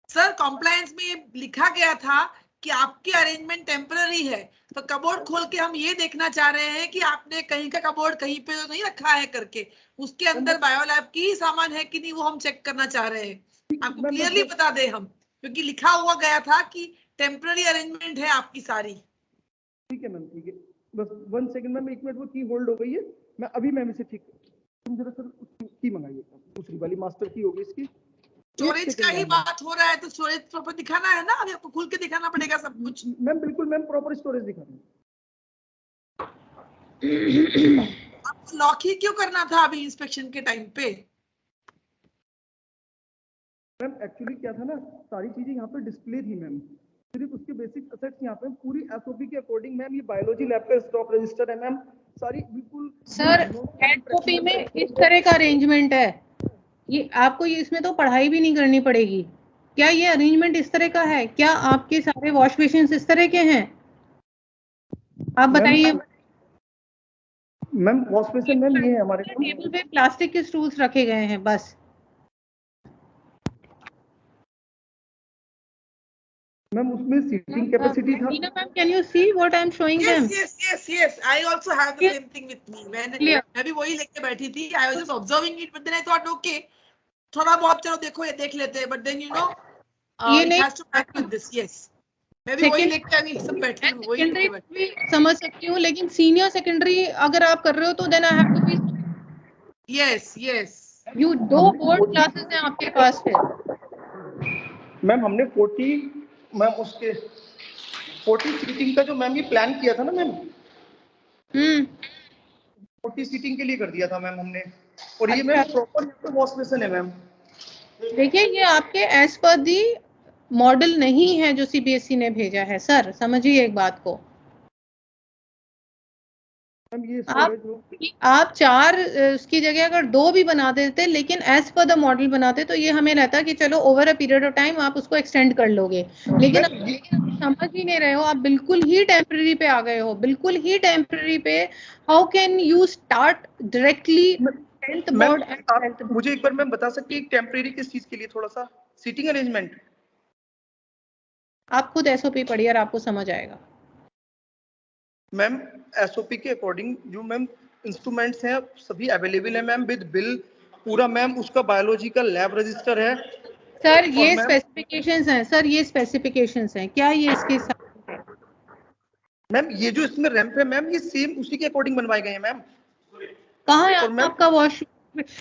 sir compliance में ये लिखा गया था कि आपकी अरेंजमेंट टेम्पररी है, तो कबोर्ड खोल के हम ये देखना चाह रहे हैं कि आपने कहीं का कबोर्ड कहीं पे तो नहीं रखा है करके, उसके अंदर बायोलैब की ही सामान है कि नहीं वो हम चेक करना चाह रहे हैं। आपको क्लियरली बता दे हम, क्योंकि लिखा हुआ गया था कि टेम्पररी अरेंजमेंट है आपकी सारी। ठीक है मैम, ठीक है, बस 1 सेकंड मैम, 1 मिनट, वो की होल्ड हो गई है, मैं अभी मैम इसे ठीक, तुम जरा सर उसकी की मंगाइए, दूसरी वाली मास्टर की होगी इसकी। स्टोरेज का ही बात हो रहा है तो स्टोरेज प्रॉपर दिखाना है ना, अभी आपको खुल के दिखाना पड़ेगा सब कुछ। मैम बिल्कुल मैम, प्रॉपर स्टोरेज दिखा रही हूँ। आपको लॉक ही क्यों करना था अभी इंस्पेक्शन के टाइम पे? मैम एक्चुअली क्या था ना, सारी चीजें यहाँ पे डिस्प्ले थी मैम, सिर्फ उसके बेसिक असेट्स यहाँ पे पूरी एसओपी के अकॉर्डिंग मैम, ये बायोलॉजी लैब का स्टॉक रजिस्टर है मैम, सारी बिल्कुल। सर एसओपी में इस तरह का अरेंजमेंट है, ये आपको ये इसमें तो पढ़ाई भी नहीं करनी पड़ेगी। क्या ये अरेंजमेंट इस तरह का है? क्या आपके सारे वॉश बेसिन इस तरह के हैं? आप बताइए। मैम वॉश बेसिन मैम ये है हमारे टेबल पे प्लास्टिक के स्टूल्स रखे गए हैं बस। मैम उसमें सीटिंग कैपेसिटी था। Tina ma'am, can you see what I'm showing them? Yes. I also have the same thing with me. मैं भी वही लेके बैठी थी. I was just observing it, but then I thought, okay, थोड़ा बहुत चलो देखो ये देख लेते हैं. But then you know, ये it नहीं has to match with this. Yes. मैं भी वही लेके अभी सब बैठी हूँ. वही लेके बैठी. सेकेंडरी समझ सकती हूँ, लेकिन सीनियर सेकेंडरी अगर आप कर रहे हो तो then I have to be. Yes. You 2 board classes हैं आपके पास फिर। मैम हमने 40 मैम उसके 40 सीटिंग का जो मैम ये प्लान किया था ना मैम, 40 सीटिंग के लिए कर दिया था मैम हमने। और ये मैम प्रॉपर वॉश बेसिन है मैम। देखिए ये आपके एज पर दी मॉडल नहीं है जो सीबीएसई ने भेजा है सर, समझिए एक बात को। आप 4 उसकी जगह अगर 2 भी बना देते लेकिन एज पर द मॉडल बनाते तो ये हमें रहता कि चलो over a period of time आप उसको एक्सटेंड कर लोगे, लेकिन आप समझ ही नहीं रहे हो, आप बिल्कुल ही टेम्पररी पे आ गए हो, बिल्कुल ही टेम्पररी पे। How can you start directly 10th board and 12th board? मुझे एक बार मैम बता सकती है टेम्पररी किस चीज के लिए, थोड़ा सा सीटिंग अरेंजमेंट? आप खुद एसओपी पढ़िए और आपको समझ आएगा। मैम एसओपी के अकॉर्डिंग जो मैम इंस्ट्रूमेंट्स हैं सभी अवेलेबल है मैम विद बिल पूरा मैम, उसका बायोलॉजिकल लैब रजिस्टर है। सर ये स्पेसिफिकेशंस हैं सर, ये स्पेसिफिकेशंस हैं क्या ये इसके साथ है? मैम ये जो इसमें रैंप है मैम ये सेम उसी के अकॉर्डिंग बनवाए गए हैं मैम। कहाँ है आपका वॉश?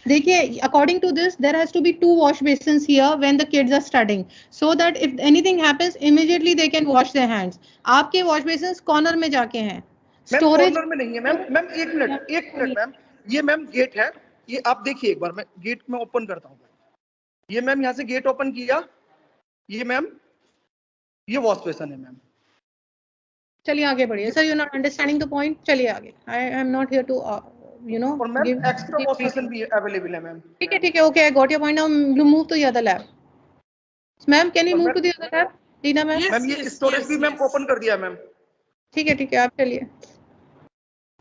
देखिए according to this there has to be 2 wash basins here when the kids are studying so that if anything happens immediately they can wash their hands. आपके वॉश बेसिन्स कॉर्नर में जाके हैं, storage corner में नहीं है ma'am. Ma'am एक minute ma'am, ये ma'am gate है, ये आप देखिए एक बार, मैं गेट में ओपन करता हूँ। ये मैम यहाँ से गेट ओपन किया, ये मैम ये वॉश बेसिन है मैम। चलिए आगे बढ़िए sir, you not understanding the point, चलिए आगे। I am not here to you know और ma'am give extra wash basin भी अवेलेबल है मैम। ठीक है okay, I got your point. Now move to the other lab. Ma'am can you move to the other lab? Tina ma'am ma'am ये storage भी ma'am open कर दिया ma'am. ठीक है आप चलिए,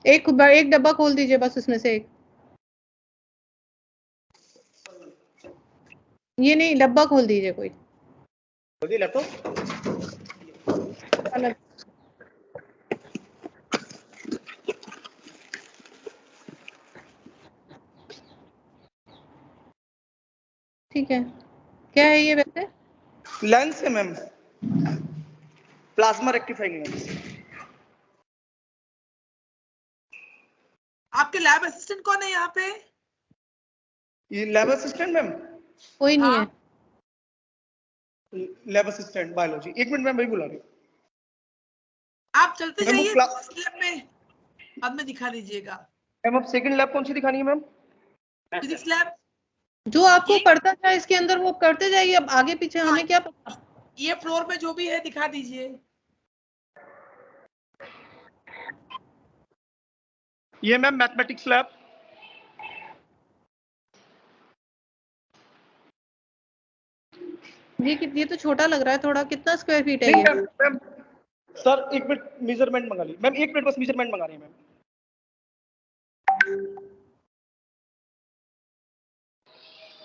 एक डब्बा खोल दीजिए बस उसमें से एक, ये नहीं डब्बा खोल दीजिए कोई लैपटॉप। ठीक है, क्या है ये वैसे? लेंस है मैम, प्लाज्मा रेक्टिफाइंग लेंस। आपके लैब असिस्टेंट कौन है यहाँ पे? ये लैब असिस्टेंट मैम कोई नहीं है। Lab assistant biology. एक मिनट मैम वही बुला रही हूँ। आप चलते जाइए लैब में, बाद में दिखा दीजिएगा। मैम अब सेकंड लैब कौन सी दिखानी है मैम? Physics lab. जो आपको पढ़ता था इसके अंदर वो करते जाइए, अब आगे पीछे हमें क्या पता। ये फ्लोर पे जो भी है दिखा दीजिए। ये मैम मैथमेटिक्स लैब। ये तो छोटा लग रहा है थोड़ा, कितना स्क्वायर फीट है ये? मैम सर एक मिनट मेजरमेंट मंगा ली मैम, एक मिनट बस मेजरमेंट मंगा रही है मैम।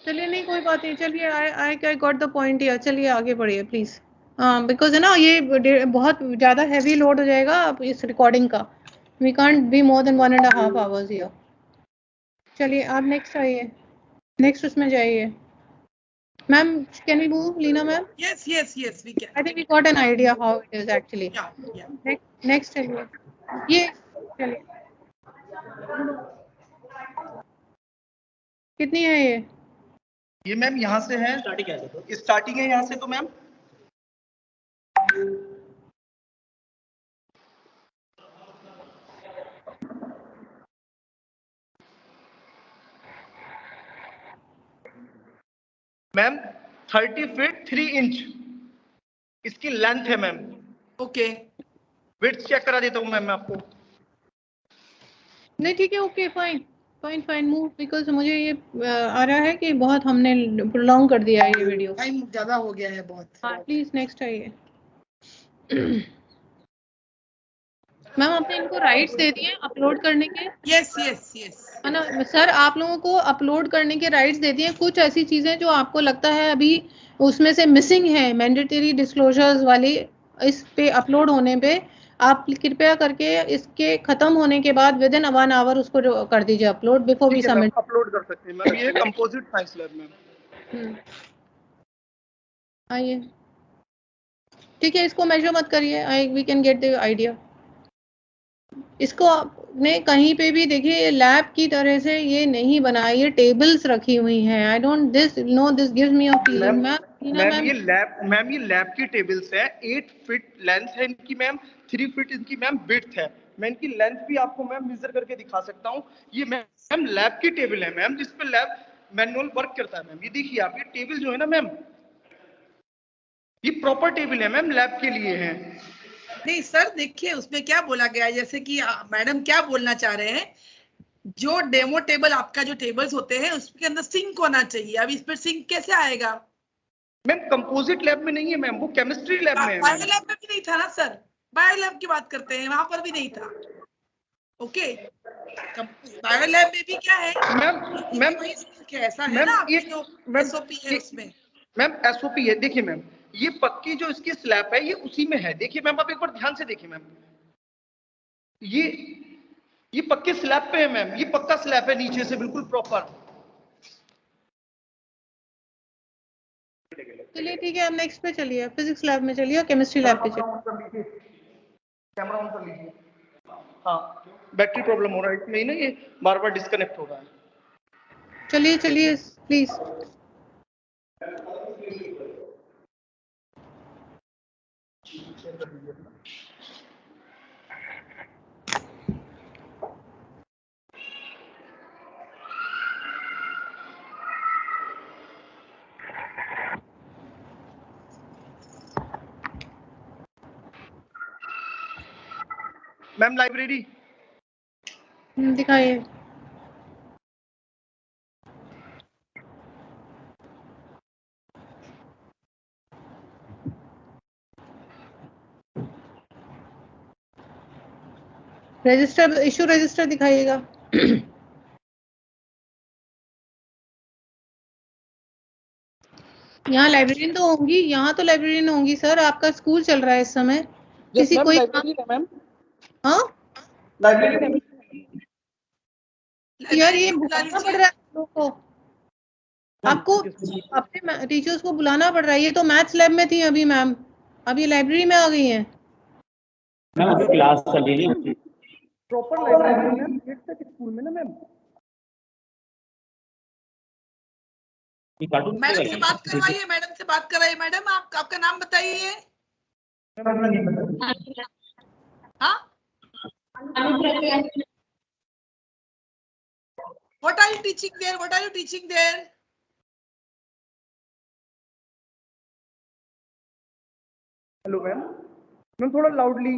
चलिए नहीं कोई बात नहीं, चलिए I got the point here, चलिए आगे बढ़िए प्लीज। बिकॉज है ना ये बहुत ज्यादा हैवी लोड हो जाएगा इस रिकॉर्डिंग का। We can't be more than 1.5 hours here. चलिए आप नेक्स्ट आइए, नेक्स्ट उसमें जाइए। Ma'am can we move Leena ma'am? Yes, we can. I think we got an idea how it is actually. Yeah. Next चलिए, ये चलिए कितनी है ये? ये मैम यहाँ से है स्टार्टिंग है यहाँ से तो मैम मैम 30 फीट 3 इंच इसकी लेंथ है मैम। ओके, विड्थ चेक करा देता हूँ मैम मैं आपको। नहीं ठीक है ओके फाइन मूव, बिकॉज मुझे ये आ रहा है कि बहुत हमने प्रोलॉन्ग कर दिया है ये वीडियो, टाइम ज्यादा हो गया है बहुत। हाँ प्लीज नेक्स्ट आइए। मैम आपने इनको राइट्स दे दिए अपलोड करने के? यस यस यस है ना सर, आप लोगों को अपलोड करने के राइट्स दे दिए। कुछ ऐसी चीजें जो आपको लगता है अभी उसमें से मिसिंग है मैंडेटरी डिस्क्लोजर्स वाली, इस पे अपलोड होने पे आप कृपया करके इसके खत्म होने के बाद विद इन 1 आवर उसको कर दीजिए अपलोड बिफोर वी ठीक है मैम, सबमिट। अपलोड कर सकते हैं मैम। ये कंपोजिट साइंस लैब मैम। आइए, ठीक है, इसको मेजर मत करिए, we can get the idea. इसको आपने कहीं पे भी देखिए लैब की तरह से ये नहीं बनाया, ये टेबल्स रखी हुई हैं। I don't this know, this gives me a feeling. Ma'am ये लैब की टेबल्स है। 8 फीट लेंथ है इनकी मैम, 3 फीट इनकी मैम विड्थ है। मैं इनकी लेंथ भी आपको मैम मेजर करके दिखा सकता हूँ। ये मैम लैब की टेबल है मैम, जिस पे लैब मैनुअल वर्क करता है मैम। ये देखिए आप, ये टेबल जो है ना मैम, ये प्रॉपर टेबल है मैम, लैब के लिए है। नहीं सर, देखिए उसमें क्या बोला गया है, जैसे कि मैडम क्या बोलना चाह रहे हैं, जो डेमो टेबल आपका जो टेबल्स होते हैं उसके अंदर सिंक होना चाहिए। अब इस पर सिंक कैसे आएगा? मैम कंपोजिट लैब में नहीं है मैम, वो केमिस्ट्री लैब में है बायो मैम। लैब में भी नहीं था ना सर, बायो लैब की बात करते हैं, वहां पर भी नहीं था। ओके, बायो लैब में भी क्या है मैम वही सिंक है, ऐसा है मैम ना आपकी ये जो मैम एसओपी है उसमें। मैम एसओपी है। देखिए मैम, ये पक्की जो इसकी स्लैब है ये उसी में है। देखिए मैम, आप एक बार ध्यान से देखिए मैम, ये पक्के स्लैब पे है मैम, ये पक्का स्लैब है नीचे से बिल्कुल प्रॉपर। चलिए ठीक है, अब नेक्स्ट पे चलिए, फिजिक्स लैब में चलिए, केमिस्ट्री लैब पे चलिए। कैमरा ऑन कर लीजिए। हाँ, बैटरी प्रॉब्लम हो रहा है इसमें ही ना, ये बार बार डिस्कनेक्ट हो रहा है। चलिए चलिए प्लीज। मैम लाइब्रेरी दिखाइए। रजिस्टर, इशू रजिस्टर दिखाइएगा। यहाँ लाइब्रेरियन तो होंगी, यहाँ तो लाइब्रेरियन होंगी सर, आपका स्कूल चल रहा है इस समय। किसी मैम कोई लाइब्रेरी है मैम, हाँ लाइब्रेरी है। यार, ये बुला बुलाना पड़ लीजिए। रहा है आप लोग को, आपको अपने टीचर्स को बुलाना पड़ रहा है। ये तो मैथ्स लैब में थी अभी मैम, अब ये लाइब्रेरी में आ गई हैं। मैम अभी क्लास चल रही है प्रॉपर लाइब्रेरी मैम, 8 तक स्कूल में ना मैम। मैडम से बात करवाइए, मैडम से बात कराइए। मैडम आपका नाम बताइए। हाँ, what are you teaching there, what are you teaching there? Hello ma'am, ma'am थोड़ा loudly.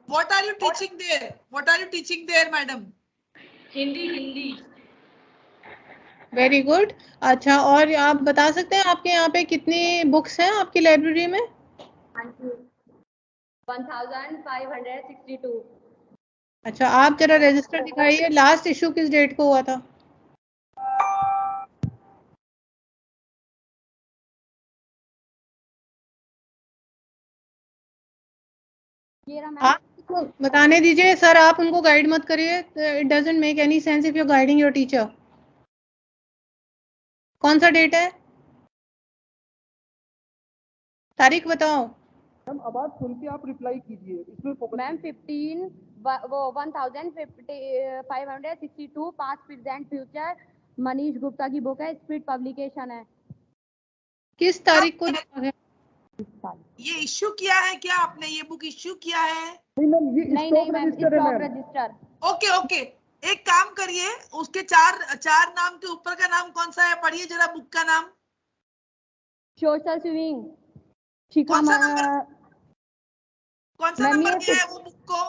What are you teaching there, what are you teaching there madam? Hindi. Very good. अच्छा, और आप बता सकते हैं आपके यहाँ पे कितनी बुक्स हैं आपकी लाइब्रेरी में? 1562। अच्छा, आप जरा रजिस्टर दिखाइए, लास्ट इशू किस डेट को हुआ था? आप बताने दीजिए सर, आप उनको गाइड मत करिए। It doesn't make any sense if you guiding your teacher. कौन सा डेट है, तारीख बताओ। मैम आवाज सुन के आप रिप्लाई कीजिए, इसमें focus. Ma'am 1562 past present future Manish Gupta की बुक है, स्पीड पब्लिकेशन है। किस तारीख को है? ये इश्यू किया है क्या आपने, ये बुक इश्यू किया है? नहीं मैम, ये नहीं मैम, स्टॉक रजिस्टर। ओके, एक काम करिए, उसके चार नाम के ऊपर का नाम कौन सा है, पढ़िए जरा बुक का नाम। Social swimming. कौन सा नंबर दिया है वो बुक को?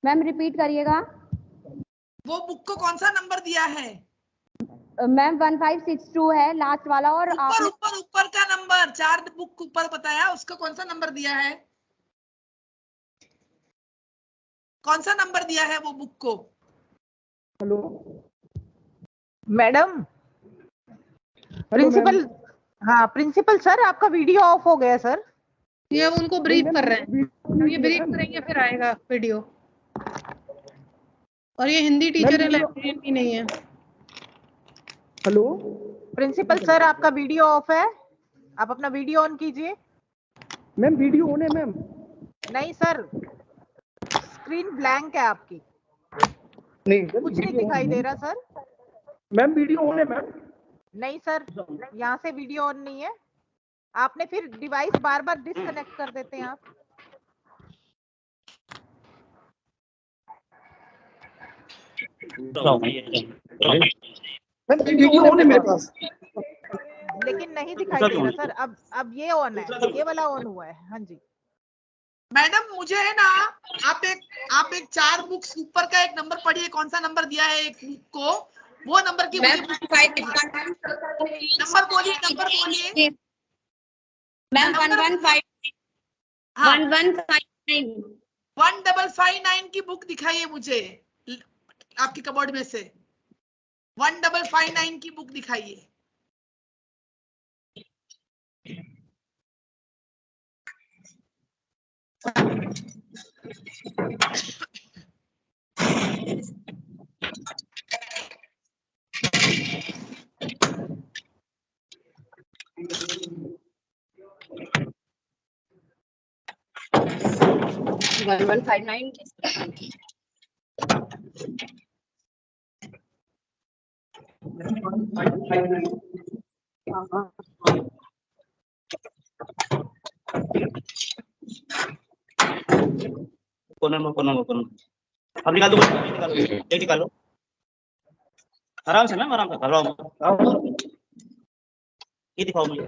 मैम रिपीट करिएगा। वो बुक को कौन सा नंबर दिया है? मैम 1562 है लास्ट वाला, और ऊपर का नंबर, 4 बुक ऊपर बताया, उसका कौन सा नंबर दिया है? कौन सा नंबर दिया है वो बुक को? हेलो मैडम, प्रिंसिपल, हाँ प्रिंसिपल सर आपका वीडियो ऑफ हो गया सर। ये उनको ब्रीफ कर रहे हैं, ये ब्रीफ करेंगे फिर आएगा वीडियो। और ये हिंदी टीचर है, लाइब्रेरियन भी नहीं है। हेलो प्रिंसिपल सर आपका वीडियो ऑफ है, आप अपना वीडियो ऑन कीजिए। मैम वीडियो ऑन है मैम। नहीं सर, स्क्रीन ब्लैंक है आपकी, नहीं कुछ नहीं दिखाई दे रहा सर। मैम वीडियो ऑन है मैम। नहीं सर, यहाँ से वीडियो ऑन नहीं है। आपने फिर डिवाइस बार बार डिस्कनेक्ट कर देते हैं आप। मैम वीडियो ऑन है मेरे पास। लेकिन नहीं दिखाई दे रहा सर। अब ये ऑन है, ये वाला ऑन हुआ है। हाँ जी मैडम मुझे है ना, आप एक 4 बुक्स ऊपर का एक नंबर पढ़िए, कौन सा नंबर दिया है एक बुक को, वो नंबर की मुझे नंबर बोलिए, नंबर बोलिए मैम। 1559 की बुक दिखाइए मुझे आपके कबोर्ड में से। 1559 की बुक दिखाइए। कोना अब निकाल दो, निकालो आराम से मैम, आराम से ये दिखाओ मुझे।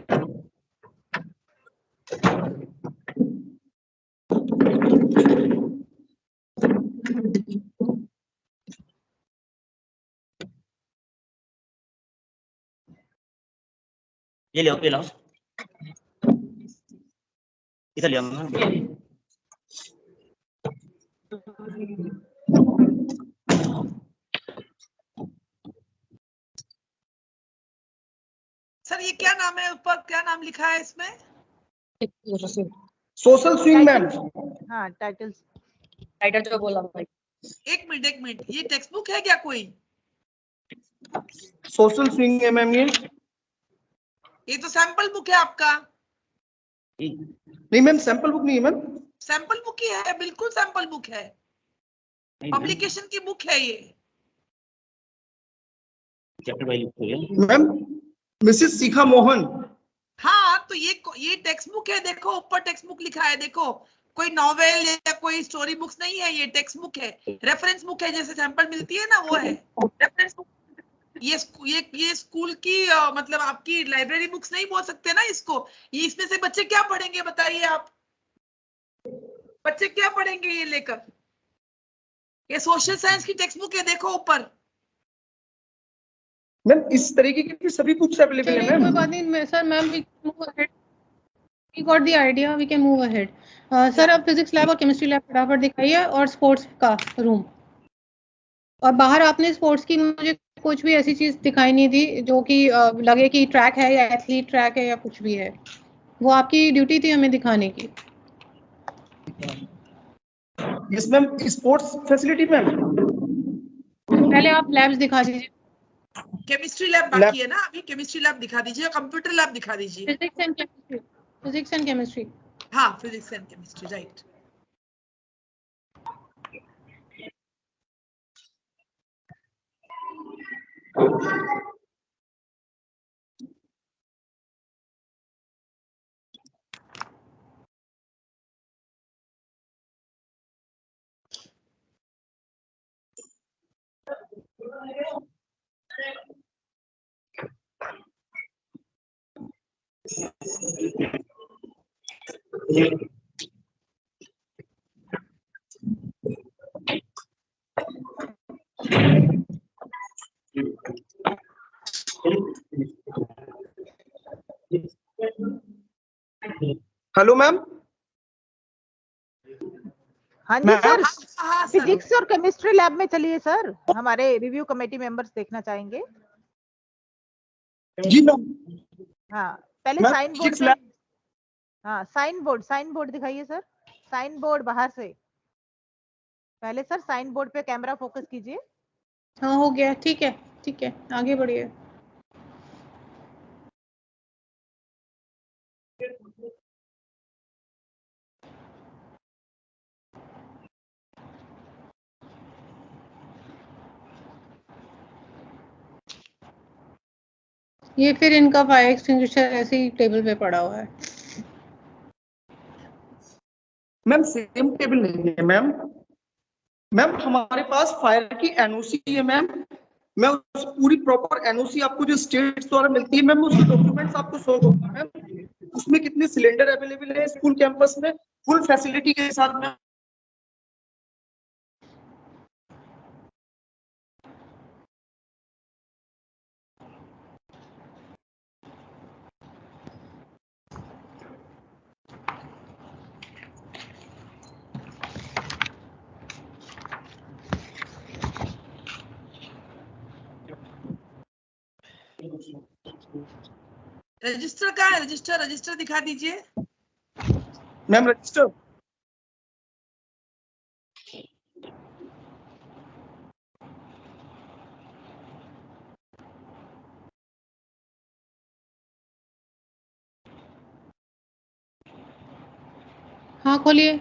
ये ले लाओ, इधर ले आओ। सर ये क्या नाम है, ऊपर क्या नाम लिखा है इसमें? Social swing ma'am. हाँ टाइटल जो बोला भाई। एक मिनट, ये टेक्स्ट बुक है क्या कोई? सोशल स्विंग है मैम ये तो सैंपल बुक है आपका। नहीं मैम सैंपल बुक नहीं है मैम। सैंपल बुक ही है, बिल्कुल सैंपल बुक है, पब्लिकेशन की बुक है ये। चैप्टर वाइज मैम मिसेस शिखा मोहन। हाँ तो ये टेक्स्ट बुक है, देखो ऊपर टेक्स्ट बुक लिखा है, देखो कोई नॉवेल या कोई स्टोरी बुक्स नहीं है, ये टेक्स्ट बुक है, रेफरेंस बुक है, जैसे सैंपल मिलती है ना वो है रेफरेंस बुक। ये स्कूल की मतलब आपकी लाइब्रेरी बुक्स नहीं बोल सकते ना इसको। ये इसमें से बच्चे क्या पढ़ेंगे बताइए आप, बच्चे क्या पढ़ेंगे ये लेकर? ये सोशल साइंस की टेक्स्ट बुक है, देखो ऊपर। मैम इस तरीके की सभी बुक्स अवेलेबल है मैम। कोई बात नहीं sir, ma'am we move ahead, we got the idea, we can move ahead. Sir अब फिजिक्स लैब और केमिस्ट्री लैब फटाफट दिखाइए, और स्पोर्ट्स का रूम। और बाहर आपने स्पोर्ट्स की मुझे कुछ भी ऐसी चीज दिखाई नहीं दी जो कि लगे कि ट्रैक है या एथलीट ट्रैक है या कुछ भी है। वो आपकी ड्यूटी थी हमें दिखाने की। Yes ma'am, sports facility ma'am. पहले आप लैब्स दिखा दीजिए। केमिस्ट्री लैब बाकी है ना अभी, केमिस्ट्री लैब दिखा दीजिए, कंप्यूटर लैब दिखा दीजिए। Physics and chemistry. हाँ physics and chemistry, right. Hello ma'am. हाँ जी सर। हाँ हाँ सर, फिजिक्स और केमिस्ट्री लैब में चलिए सर, हमारे रिव्यू कमेटी मेंबर्स देखना चाहेंगे। जी मैम। हाँ पहले मैम, साइन बोर्ड फिजिक्स में, लैब, हाँ साइन बोर्ड दिखाइए सर, साइन बोर्ड बाहर से। पहले सर साइन बोर्ड पे कैमरा फोकस कीजिए। हाँ हो गया, ठीक है, आगे बढ़िए। ये फिर इनका फायर एक्सटिंग्विशर ऐसे ही टेबल पे पड़ा हुआ है। मैम सेम टेबल नहीं है मैम। मैम हमारे पास फायर की एनओसी है मैम। मैं उस पूरी प्रॉपर एनओसी आपको जो स्टेट द्वारा मिलती है मैम, उसके डॉक्यूमेंट्स आपको शो होगा मैम। उसमें कितने सिलेंडर अवेलेबल है स्कूल कैंपस में, फुल फैसिलिटी के साथ में। रजिस्टर का है, रजिस्टर दिखा दीजिए। मैम रजिस्टर, हाँ खोलिए।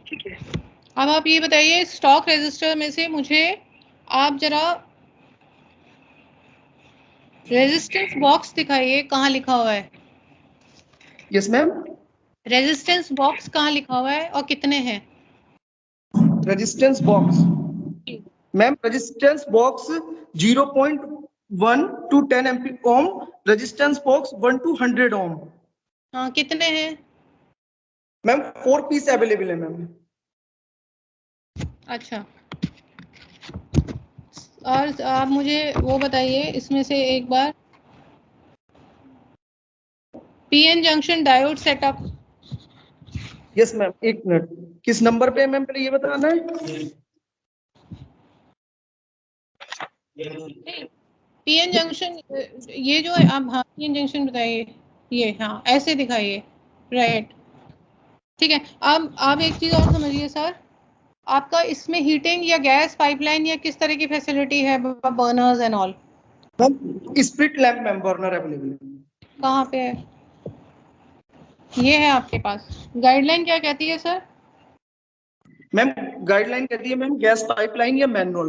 ठीक है। अब आप ये बताइए, स्टॉक रजिस्टर में से मुझे आप जरा रेजिस्टेंस बॉक्स दिखाइए, कहाँ लिखा हुआ है? Yes ma'am. रेजिस्टेंस बॉक्स कहाँ लिखा हुआ है और कितने हैं? Resistance box ma'am, resistance box 0.1 to 10 amp ohm, resistance box 1 to 100 ohm. हाँ कितने हैं? मैम 4 पीस अवेलेबल है मैम। अच्छा, और आप मुझे वो बताइए इसमें से एक बार, PN junction diode setup. Yes ma'am, एक मिनट, किस नंबर पे है मैम, पहले ये बताना है। पीएन जंक्शन, ये जो है आप, हाँ पीएन जंक्शन बताइए, ये हाँ ऐसे दिखाइए, राइट। ठीक है, अब आप एक चीज और समझिए सर, आपका इसमें हीटिंग या गैस पाइपलाइन या किस तरह की फैसिलिटी है, burners and all? Ma'am split lamp ma'am, burner available है। कहाँ पे है? ये है आपके पास। गाइडलाइन क्या कहती है सर? मैम गाइडलाइन कहती है मैम गैस पाइपलाइन या मैनुअल।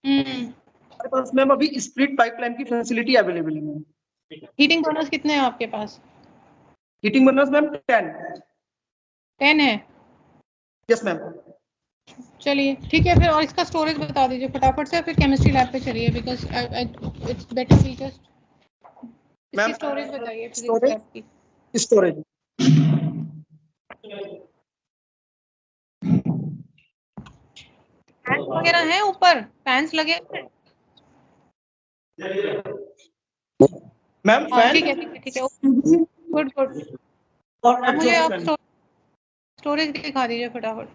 हमारे पास मैम अभी स्प्लिट पाइपलाइन की फैसिलिटी अवेलेबल है मैम। हीटिंग बर्नर्स कितने हैं आपके पास? हीटिंग बर्नर्स मैम 10 है। Yes ma'am. चलिए ठीक है फिर, और इसका स्टोरेज बता दीजिए फटाफट से, फिर केमिस्ट्री लैब पे चलिए, because it's better we just, इसकी स्टोरेज बताइए फिजिक्स लैब की। स्टोरेज फैंस वगैरह हैं ऊपर, फैंस लगे हैं? मैम हाँ फैन ठीक है गुड। और अब मुझे आप एग्जॉस्ट स्टोरेज दिखा दीजिए फटाफट।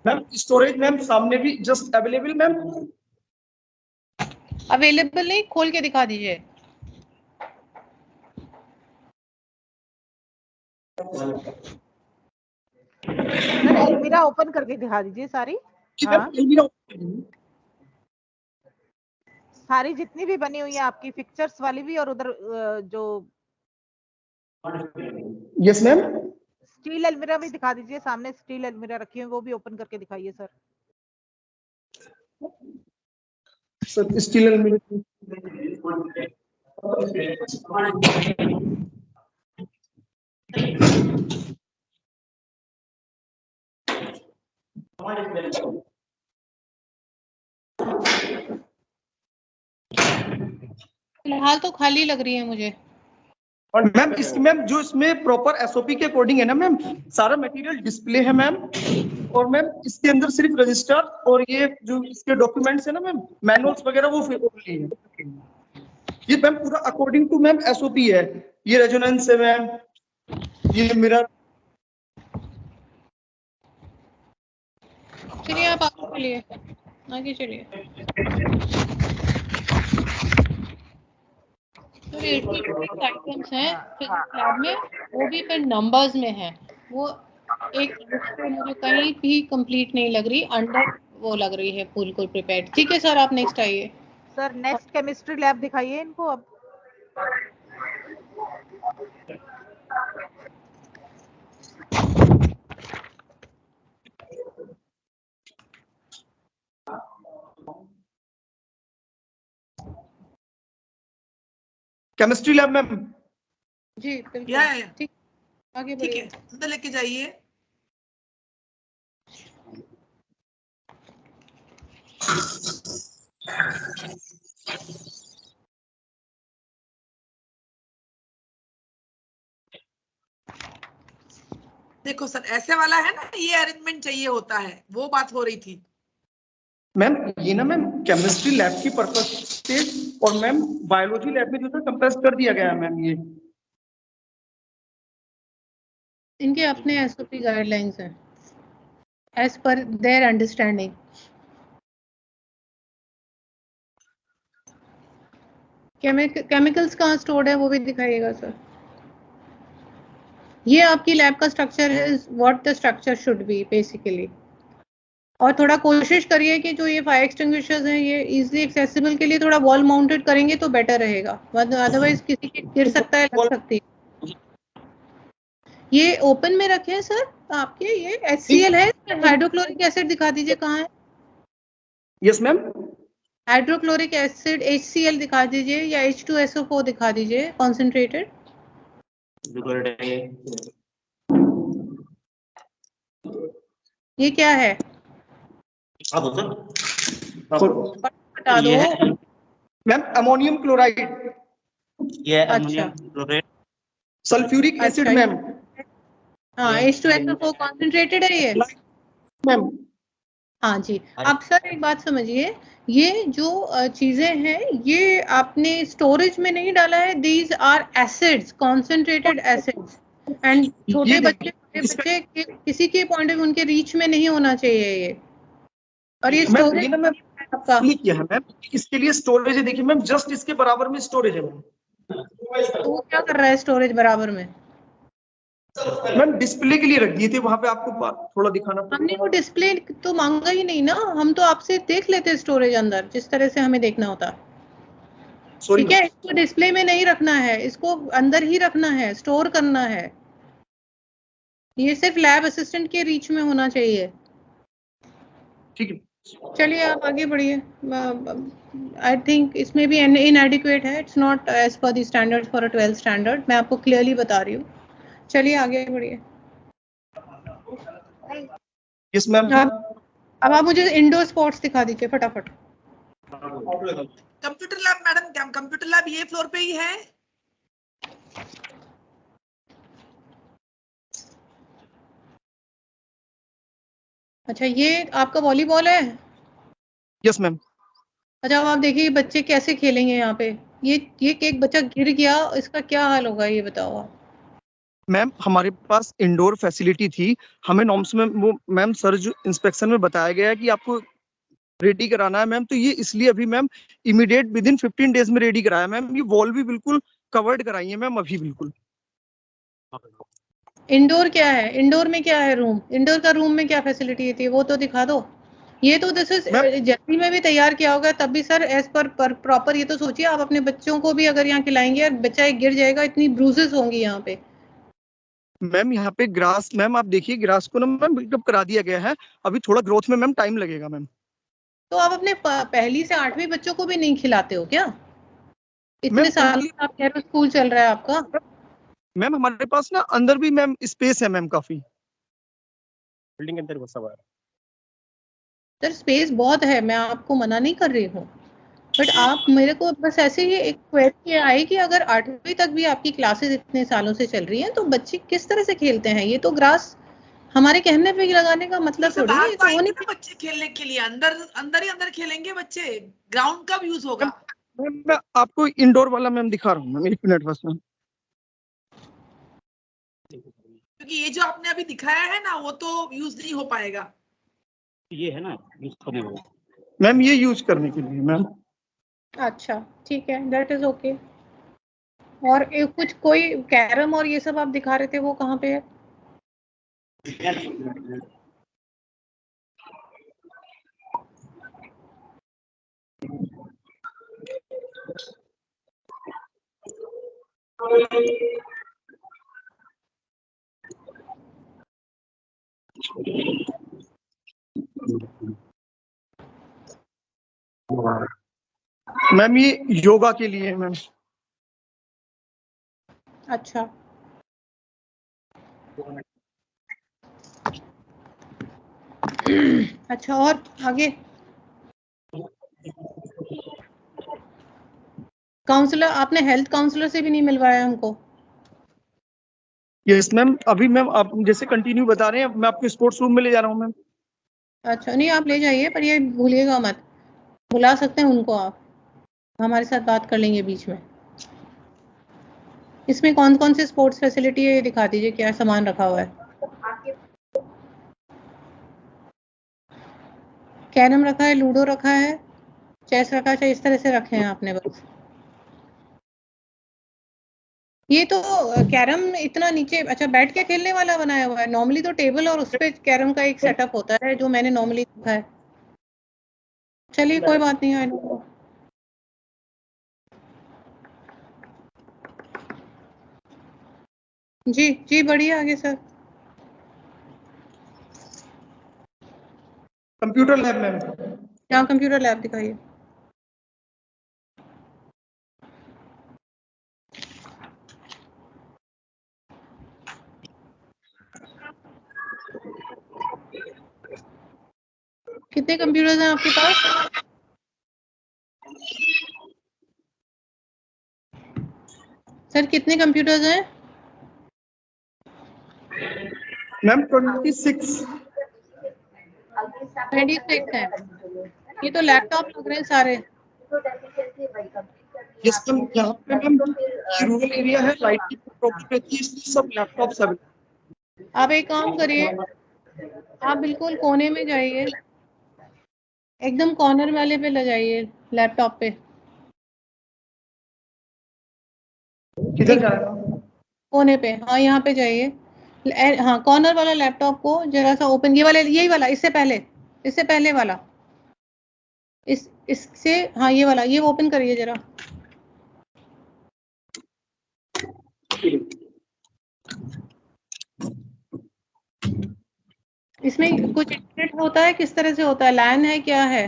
मैम स्टोरेज मैम सामने भी जस्ट अवेलेबल मैम। अवेलेबल नहीं, खोल के दिखा दीजिए। सर एलमीरा ओपन करके दिखा दीजिए सारी। हाँ सारी जितनी भी बनी हुई है आपकी, पिक्चर्स वाली भी और उधर जो यस मैम। स्टील अलमीरा भी दिखा दीजिए, सामने स्टील अलमीरा रखी है वो भी ओपन करके दिखाइए सर। सर स्टील फिलहाल तो खाली लग रही है मुझे। और मैम इसकी मैम जो इसमें प्रॉपर एसओपी के अकॉर्डिंग है ना मैम, सारा मटेरियल डिस्प्ले है मैम, और मैम इसके अंदर सिर्फ रजिस्टर और ये जो इसके डॉक्यूमेंट्स है ना मैम, मैनुअल्स वगैरह वो only है। ये मैम पूरा अकॉर्डिंग टू मैम एसओपी है। ये रेजोनेंस है मैम, ये मिरर। चलिए आप आगे चलिए। तो 86 आइटम्स हैं फिजिक्स लैब में, वो भी फिर नंबर्स में है। वो एक मुझे कहीं भी कंप्लीट नहीं लग रही, अंडर वो लग रही है बिल्कुल प्रिपेयर्ड। ठीक है सर, आप नेक्स्ट आइए। सर नेक्स्ट केमिस्ट्री लैब दिखाइए इनको अब। Chemistry lab ma'am. जी बिल्कुल या ठीक, आगे ठीक है, बढ़िए। अंदर लेके जाइए। देखो सर, ऐसे वाला है ना, ये अरेंजमेंट चाहिए होता है, वो बात हो रही थी। मैम ये ना मैम केमिस्ट्री लैब की पर्पस से और मैम बायोलॉजी लैब में जो था कंप्रेस कर दिया गया है मैम। ये इनके अपने एसओपी गाइडलाइंस हैं as per their understanding. Chemicals कहाँ स्टोर्ड है वो भी दिखाइएगा सर। ये आपकी लैब का स्ट्रक्चर है, what the structure should be basically. और थोड़ा कोशिश करिए कि जो ये फायर एक्सटिंग्विशर्स हैं ये इजीली एक्सेसिबल के लिए थोड़ा वॉल माउंटेड करेंगे तो बेटर रहेगा, अदरवाइज किसी के गिर सकता है, लग सकती है। ये ओपन में रखे हैं सर आपके, ये HCl है, हाइड्रोक्लोरिक एसिड दिखा दीजिए कहाँ है। Yes ma'am. Hydrochloric acid HCl दिखा दीजिए या H2SO4 दिखा दीजिए कॉन्सेंट्रेटेड। ये क्या है बता दो। Ma'am ammonium chloride. ये अच्छा। Ammonium chloride. सल्फ्यूरिक एसिड अच्छा। मैम। हाँ H2SO4 कॉन्सेंट्रेटेड है ये मैम हाँ जी। अब सर एक बात समझिए, ये जो चीजें हैं ये आपने स्टोरेज में नहीं डाला है, these are acids, concentrated acids. And छोटे बच्चे किसी के पॉइंट ऑफ उनके रीच में नहीं होना चाहिए ये। और ये मैम स्टोरेज ये ना मैम आपका किया है मैम, इसके लिए स्टोरेज है। देखिए मैम जस्ट इसके बराबर में स्टोरेज है मैम। तो वो क्या कर रहा है स्टोरेज बराबर में? मैम डिस्प्ले के लिए रख दिए थे वहां पे, आपको थोड़ा दिखाना हमने वो डिस्प्ले तो मांगा ही नहीं ना, हम तो आपसे देख लेते स्टोरेज अंदर जिस तरह से हमें देखना होता। सॉरी ठीक है, इसको डिस्प्ले में नहीं रखना है, इसको अंदर ही रखना है, स्टोर करना है। ये सिर्फ लैब असिस्टेंट के रीच में होना चाहिए। ठीक है। चलिए आप आगे बढ़िए। आई थिंक इसमें भी इनएडिक्वेट है, it's not as per the standard for a 12th standard, मैं आपको क्लियरली बता रही हूँ। चलिए आगे बढ़िए। Yes ma'am. अब आप मुझे इंडोर स्पोर्ट्स दिखा दीजिए फटाफट। Computer lab madam, computer lab ये फ्लोर पे ही है। अच्छा, ये आपका वॉलीबॉल है? Yes ma'am. अच्छा, अब आप देखिए बच्चे कैसे खेलेंगे यहाँ पे। ये एक बच्चा गिर गया, इसका क्या हाल होगा ये बताओ आप। मैम हमारे पास इंडोर फैसिलिटी थी, हमें नॉर्म्स में वो मैम सर जो इंस्पेक्शन में बताया गया है कि आपको रेडी कराना है मैम, तो ये इसलिए अभी ma'am immediate with in 15 days में रेडी कराया मैम। ये वॉल भी बिल्कुल कवर्ड कराई है मैम अभी बिल्कुल। इंडोर क्या है, इंडोर में क्या है रूम, इंडोर का रूम में क्या फैसिलिटी थी वो तो दिखा दो। ये तो दिस इज जर्नी में भी तैयार किया होगा तब भी सर एज पर प्रॉपर। ये तो सोचिए आप अपने बच्चों को भी अगर यहाँ खिलाएंगे और बच्चा एक गिर जाएगा, इतनी ब्रूजेस होंगी यहाँ पे। मैम यहाँ पे ग्रास मैम आप देखिए, ग्रास को ना मैम बिल्डअप करा दिया गया है, अभी थोड़ा ग्रोथ में मैम टाइम लगेगा मैम। तो आप अपने पहली से 8वीं बच्चों को भी नहीं खिलाते हो क्या? इतने साल से आप कह रहे हो स्कूल चल रहा है आपका। मैम हमारे पास ना अंदर भी मैम स्पेस है मैम, काफी बिल्डिंग के अंदर घुसा हुआ है सर स्पेस बहुत है, मैं आपको मना नहीं कर रही हूँ, बट आप मेरे को बस ऐसे ही एक क्वेरी आई कि अगर 8वीं तक भी आपकी क्लासेस इतने सालों से चल रही हैं तो बच्चे किस तरह से खेलते हैं? ये तो ग्रास हमारे कहने पे लगाने का मतलब जैसे थोड़ी बाहर है, तो तो वो आएंगे नहीं। ना बच्चे खेलने के लिए, अंदर अंदर ही अंदर खेलेंगे बच्चे, ग्राउंड कब यूज होगा? मैम मैं आपको इंडोर वाला मैम दिखा रहा हूँ मैम, 1 मिनट बस मैम। क्योंकि ये जो आपने अभी दिखाया है ना, वो तो यूज नहीं हो पाएगा। ये है ना यूज करने वाला मैम, ये यूज करने के लिए मैम। अच्छा ठीक है, दैट इज ओके। और एक कुछ कोई कैरम और ये सब आप दिखा रहे थे, वो कहाँ पे है? मैम ये योगा के लिए है मैम। अच्छा अच्छा, और आगे? काउंसलर, आपने हेल्थ काउंसलर से भी नहीं मिलवाया हमको? यस मैम, अभी मैम आप जैसे कंटिन्यू बता रहे हैं, मैं आपको स्पोर्ट्स रूम में ले जा रहा हूँ मैम। अच्छा नहीं, आप ले जाइए, पर ये भूलिएगा मत, बुला सकते हैं उनको आप, हमारे साथ बात कर लेंगे बीच में। इसमें कौन कौन से स्पोर्ट्स फैसिलिटी है ये दिखा दीजिए, क्या सामान रखा हुआ है। कैरम रखा है, लूडो रखा है, चेस रखा है, इस तरह से रखे हैं आपने बस। ये तो कैरम इतना नीचे, अच्छा बैठ के खेलने वाला बनाया हुआ है। नॉर्मली तो टेबल और उस पे कैरम का एक सेटअप होता है जो मैंने नॉर्मली देखा है। चलिए कोई बात नहीं, आई डोंट नो। जी जी, बढ़िया, आगे सर। Computer lab ma'am. यहाँ कंप्यूटर लैब दिखाइए। कितने कंप्यूटर्स हैं आपके पास? सर कितने कंप्यूटर्स हैं? मैम 26। 26 हैं। ये तो लैपटॉप लग रहे हैं सारे। यस मैम, यहाँ पे मैम ये रूरल एरिया है, लाइट की प्रॉब्लम रहती है, इसलिए सब लैपटॉप सब। आप एक काम करिए, आप बिल्कुल कोने में जाइए, एकदम कॉर्नर वाले पे ले जाइए लैपटॉप पे। किधर जा रहा हूँ? कोने पे, हाँ यहाँ पे जाइए। हाँ, कॉर्नर वाला लैपटॉप को जरा सा ओपन, ये वाला, यही वाला, इससे पहले वाला, इससे, हाँ ये वाला, ये ओपन करिए जरा। इसमें कुछ इंटरनेट होता है, किस तरह से होता है, लैन है, क्या है?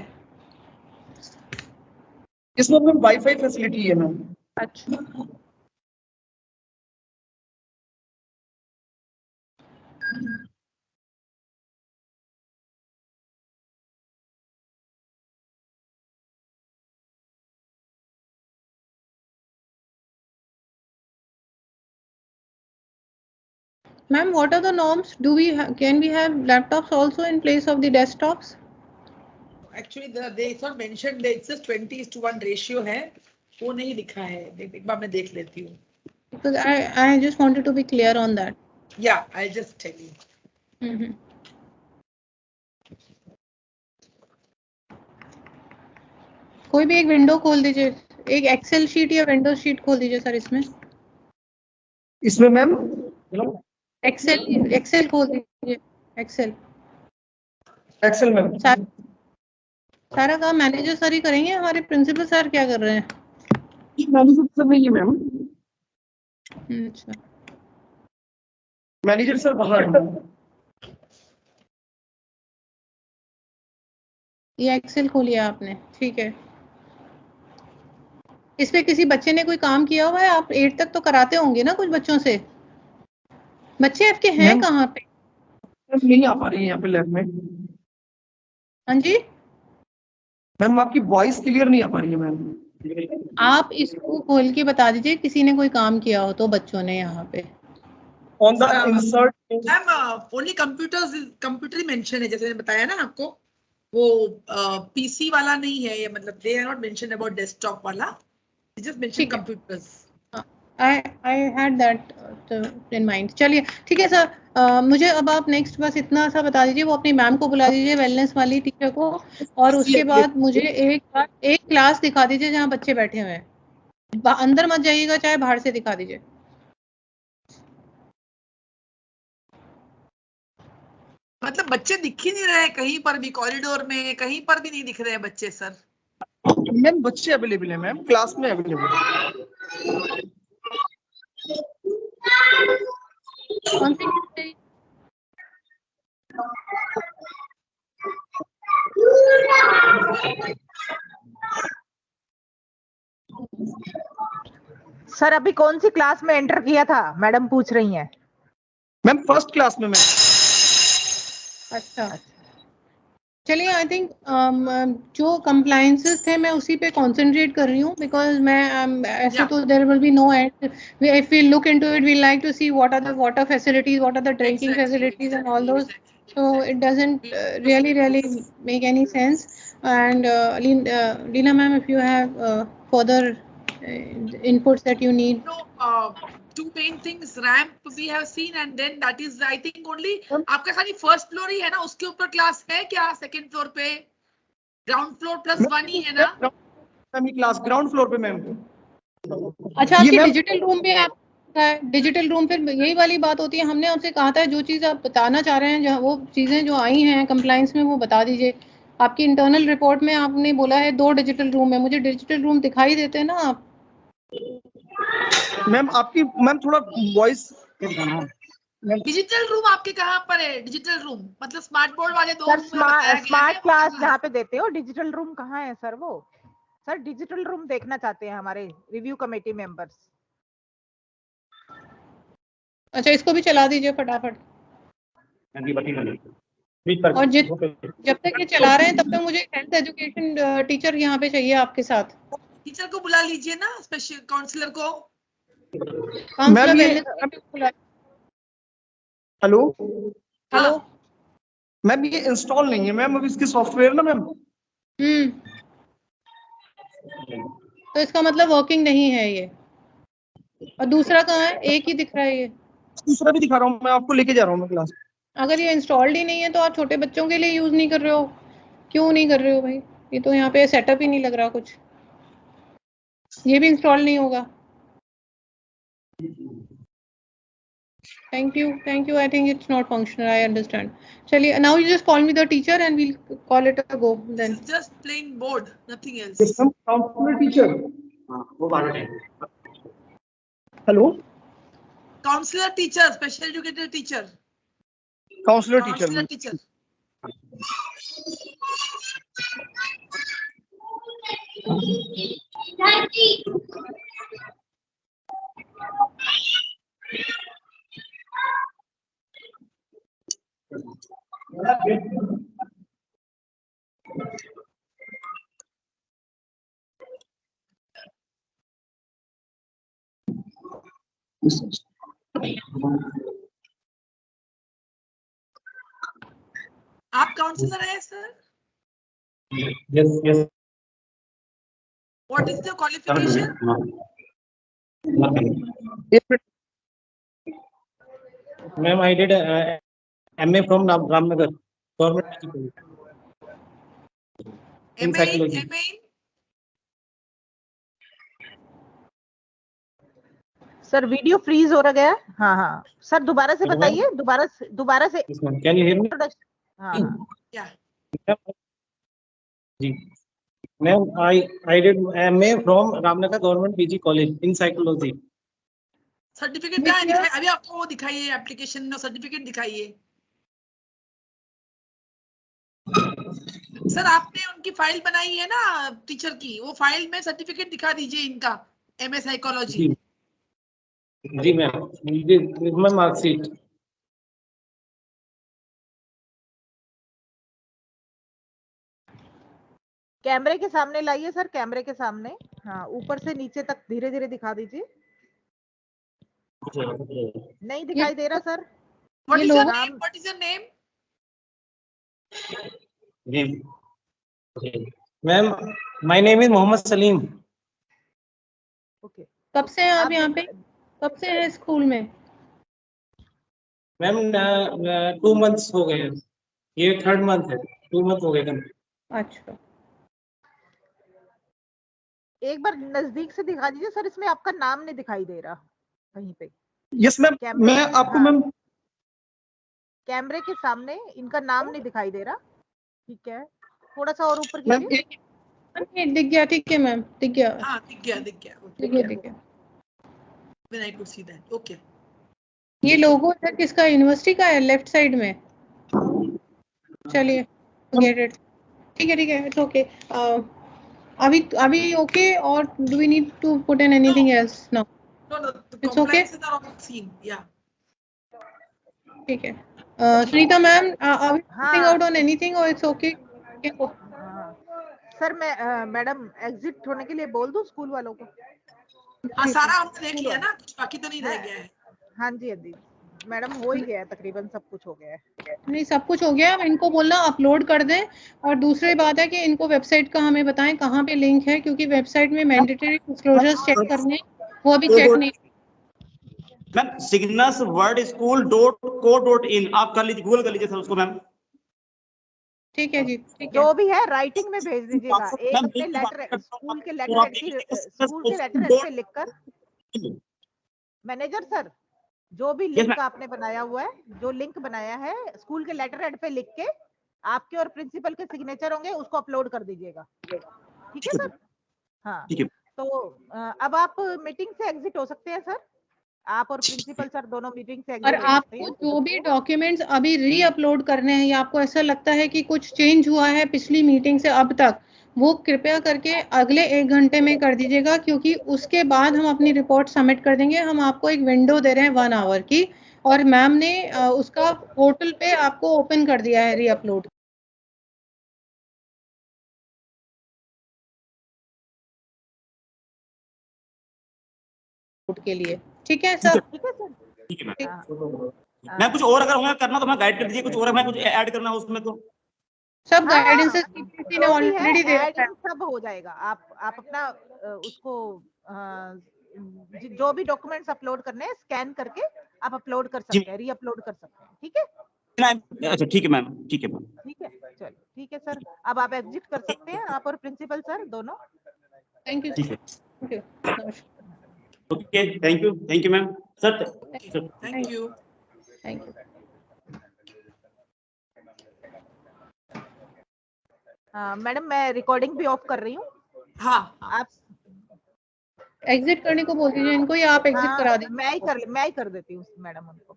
इसमें मैम वाईफाई फैसिलिटी है मैम। अच्छा Ma'am, what are the norms? Can we have laptops also in place of the desktops? Actually, they not mentioned that it's just 20:1 ratio है, वो नहीं लिखा है। एक बार मैं देख लेती हूँ। Because I just wanted to be clear on that. Yeah, I'll just tell you. कोई भी एक विंडो खोल दीजिए, एक एक्सेल शीट या विंडोज शीट खोल दीजिए सर इसमें। इसमें मैम एक्सेल खोल दीजिए, एक्सेल मैम। सारा काम मैनेजर सर ही करेंगे, हमारे प्रिंसिपल सर क्या कर रहे हैं? मैनेजर सर नहीं है मैम, अच्छा मैनेजर सर बाहर है। ये एक्सेल खोलिए आपने, ठीक है। इस पे किसी बच्चे ने कोई काम किया हुआ है? आप 8 तक तो कराते होंगे ना कुछ बच्चों से? बच्चे आपके हैं कहाँ पे? नहीं आ पा रही है यहाँ पे लैब में। हाँ जी, मैम आपकी वॉइस क्लियर नहीं आ पा रही है मैम। आप इसको खोल के बता दीजिए, किसी ने कोई काम किया हो तो बच्चों ने यहाँ पे। On the insert ma'am only computer he mention है, जैसे मैंने बताया ना आपको, वो पीसी वाला नहीं है ये, मतलब they are not mention about desktop वाला, just mention computers. I had that in mind. चलिए ठीक है सर, मुझे अब आप नेक्स्ट बस इतना सा बता दीजिए, वो अपनी मैम को बुला दीजिए, वेलनेस वाली टीचर को, और उसके बाद मुझे एक क्लास दिखा दीजिए जहाँ बच्चे बैठे हुए हैं। अंदर मत जाइएगा, चाहे बाहर से दिखा दीजिए। मतलब बच्चे दिख ही नहीं रहे कहीं पर भी, कॉरिडोर में कहीं पर भी नहीं दिख रहे हैं बच्चे सर। मैम बच्चे अवेलेबल है मैम, क्लास में अवेलेबल है। कौन सी? सर अभी कौन सी क्लास में एंटर किया था, मैडम पूछ रही हैं। मैम फर्स्ट क्लास में मैम। अच्छा चलिए, आई थिंक जो कंप्लायंसेस थे मैं उसी पे कंसंट्रेट कर रही हूँ, बिकॉज मैं ऐसे तो there will be no end, if we look into it we like to see what are the water facilities, what are the drinking facilities and all those, so it doesn't really make any sense. And Leena ma'am, if you have further inputs that you need. No, two main things, ramp we have seen and then that is I think only आपका खाली first floor ही है ना, उसके ऊपर class है क्या? Second floor पे ground floor plus 1 ही है ना मैम? क्लास ग्राउंड फ्लोर पे मैम। अच्छा, आपकी डिजिटल रूम भी आप डिजिटल रूम, फिर यही वाली बात होती है, हमने आपसे कहा था जो चीज़ आप बताना चाह रहे हैं, जहाँ वो चीज़ें जो आई हैं कंप्लायंस में वो बता दीजिए। आपकी इंटरनल रिपोर्ट में आपने बोला है 2 डिजिटल रूम है, मुझे डिजिटल रूम दिखाई देते हैं ना आप? मैम आपकी थोड़ा वॉइस डिजिटल रूम आपके कहाँ पर है? डिजिटल रूम मतलब स्मार्ट बोर्ड वाले दो सर स्मार्ट क्लास जहाँ पे देते हो, डिजिटल रूम कहाँ है सर? वो सर डिजिटल रूम देखना चाहते हैं हमारे रिव्यू कमेटी मेंबर्स। अच्छा, इसको भी चला दीजिए फटाफट। और जब तक ये चला रहे हैं तब तक मुझे हेल्थ एजुकेशन टीचर यहाँ पे चाहिए आपके साथ। टीचर को बुला लीजिए ना, स्पेशल काउंसलर को। हेलो हेलो मैम, ये इंस्टॉल नहीं है मैम अब इसकी सॉफ्टवेयर ना मैम। तो इसका मतलब वर्किंग नहीं है ये। और दूसरा कहाँ है? एक ही दिख रहा है ये। दूसरा भी दिखा रहा हूँ मैं आपको, लेके जा रहा हूँ मैं क्लास। अगर ये इंस्टॉल्ड ही नहीं है तो आप छोटे बच्चों के लिए यूज नहीं कर रहे हो? क्यों नहीं कर रहे हो भाई? ये तो यहाँ पे सेटअप ही नहीं लग रहा कुछ। ये भी इंस्टॉल नहीं होगा। Thank you. I think it's not functional. I understand. चलिए, now you just call me the teacher and we'll call it a go then. It's just plain board, nothing else. Counsellor teacher, वो बात है। Hello counsellor teacher, special educated teacher. Counsellor counsellor teacher. Teacher. आप counsellor हैं sir? Yes. What is the qualification? Ma'am, I did MA from Ramnagar Government School. In psychology. MA? Sir video freeze हो रहा गया। हाँ sir दोबारा से बताइए, दोबारा से। Can you hear me? हाँ Yeah. जी ma'am, I did MA from Ramnagar Government PG College in psychology. Certificate कहाँ है? दिखाइए अभी, आपको वो दिखाइए, एप्लीकेशन में सर्टिफिकेट दिखाइए। सर आपने उनकी फाइल बनाई है ना टीचर की, वो फाइल में सर्टिफिकेट दिखा दीजिए इनका, MA साइकोलॉजी। जी मैम, मार्कशीट। कैमरे के सामने लाइए सर, कैमरे के सामने। हाँ, ऊपर से नीचे तक धीरे धीरे दिखा दीजिए। नहीं दिखाई दे रहा सर। What ये is your लोगों name? What is your name? Name. Okay. Ma'am my name is Mohammed Salim. Okay, कब से हैं आप आप यहाँ पे, कब से हैं स्कूल में? मैम 2 मंथ्स हो गए हैं, ये 3rd मंथ है, 2 मंथ हो गए। अच्छा, एक बार नजदीक से दिखा दीजिए सर, इसमें आपका नाम नहीं दिखाई दे रहा कहीं पे। यस मैम, कैमरे मैं के- आपको हाँ, मैम कैमरे के सामने इनका नाम नहीं दिखाई दे रहा। ठीक है, थोड़ा सा और ऊपर मैम कीजिए। दिख गया, ठीक है मैम, दिख गया, हाँ, दिख गया, दिख गया। दिख गया, दिख गया। Then I could see that. Okay. ये लोगो सर किसका, यूनिवर्सिटी का है लेफ्ट साइड में? चलिए, गेट इट, ठीक है, ठीक है, इट्स ओके। अभी ओके, और do we need to put in anything else? No, No, the It's okay? compliances are all seen. Yeah. ठीक है। सुनीता मैम, आर वी हाँ। पुटिंग आउट ऑन एनीथिंग और इट्स ओके? हाँ। सर मैं madam exit होने के लिए बोल दूं स्कूल वालों को? हाँ, सारा हमने देख लिया ना, कुछ बाकी तो नहीं रह गया है। हाँ जी, हाँ जी मैडम, हो ही गया है, तकरीबन सब कुछ हो गया है। नहीं, सब कुछ हो गया। अब इनको बोलना अपलोड कर दें, और दूसरी बात है कि इनको वेबसाइट का हमें बताएं कहाँ पे लिंक है, क्योंकि वेबसाइट में मैंडेटरी डिस्क्लोजर्स चेक करने, वो अभी चेक नहीं। Ma'am Cygnus word school .co.in आप कर लीजिए, गूगल कर लीजिए सर उसको मैम। ठीक है जी, ठीक है। जो भी है राइटिंग में भेज दीजिएगा, एक मैम, अपने एक लेटर, बात स्कूल के और लेटर आप हेड की, देखिए, स्कूल के लेटर हेड पे लिखकर। मैनेजर सर, जो भी लिंक ma'am. आपने बनाया हुआ है, जो लिंक बनाया है स्कूल के लेटर हेड पे लिख के, आपके और प्रिंसिपल के सिग्नेचर होंगे, उसको अपलोड कर दीजिएगा। ठीक है सर? हाँ, ठीक है। तो अब आप मीटिंग से एग्जिट हो सकते हैं सर, आप और प्रिंसिपल सर दोनों मीटिंग से और एग्जिट हो सकते आपको हैं। जो भी डॉक्यूमेंट्स अभी री अपलोड करने हैं, या आपको ऐसा लगता है कि कुछ चेंज हुआ है पिछली मीटिंग से अब तक, वो कृपया करके अगले 1 घंटे में कर दीजिएगा, क्योंकि उसके बाद हम अपनी रिपोर्ट सबमिट कर देंगे। हम आपको एक विंडो दे रहे हैं 1 आवर की, और मैम ने उसका पोर्टल पे आपको ओपन कर दिया है री अपलोड के लिए। ठीक है सर? ठीक है सर? ठीक है मैम। हाँ। मैं कुछ और अगर हमें करना तो मैं गाइड कर दीजिए, कुछ और हमें कुछ ऐड करना हो उसमें तो। सब हाँ, गाइडेंसेस सीपीसी ने जो भी है ऑलरेडी दे रखा है। एडिंग सब हो जाएगा। आप अपना उसको जो भी डॉक्यूमेंट्स अपलोड करने हैं स्कैन करके आप अपलोड कर सकते हैं, री अपलोड कर सकते हैं। ठीक है? अच्छा ठीक है मैम, ठीक है मैम। ठीक है, चलो ठीक है सर, अब आप एग्जिट कर सकते हैं, आप और प्रिंसिपल सर दोनों। थैंक यू, ठीक है, थैंक यू, नमस्कार, okay, thank you ma'am sir. Thank you. Thank you. Madam मैं रिकॉर्डिंग भी ऑफ कर रही हूँ, हाँ, हाँ। आप एग्जिट करने को बोल दीजिए इनको, या आप एग्जिट करा दीजिए। मैं ही कर देती हूँ मैडम उनको।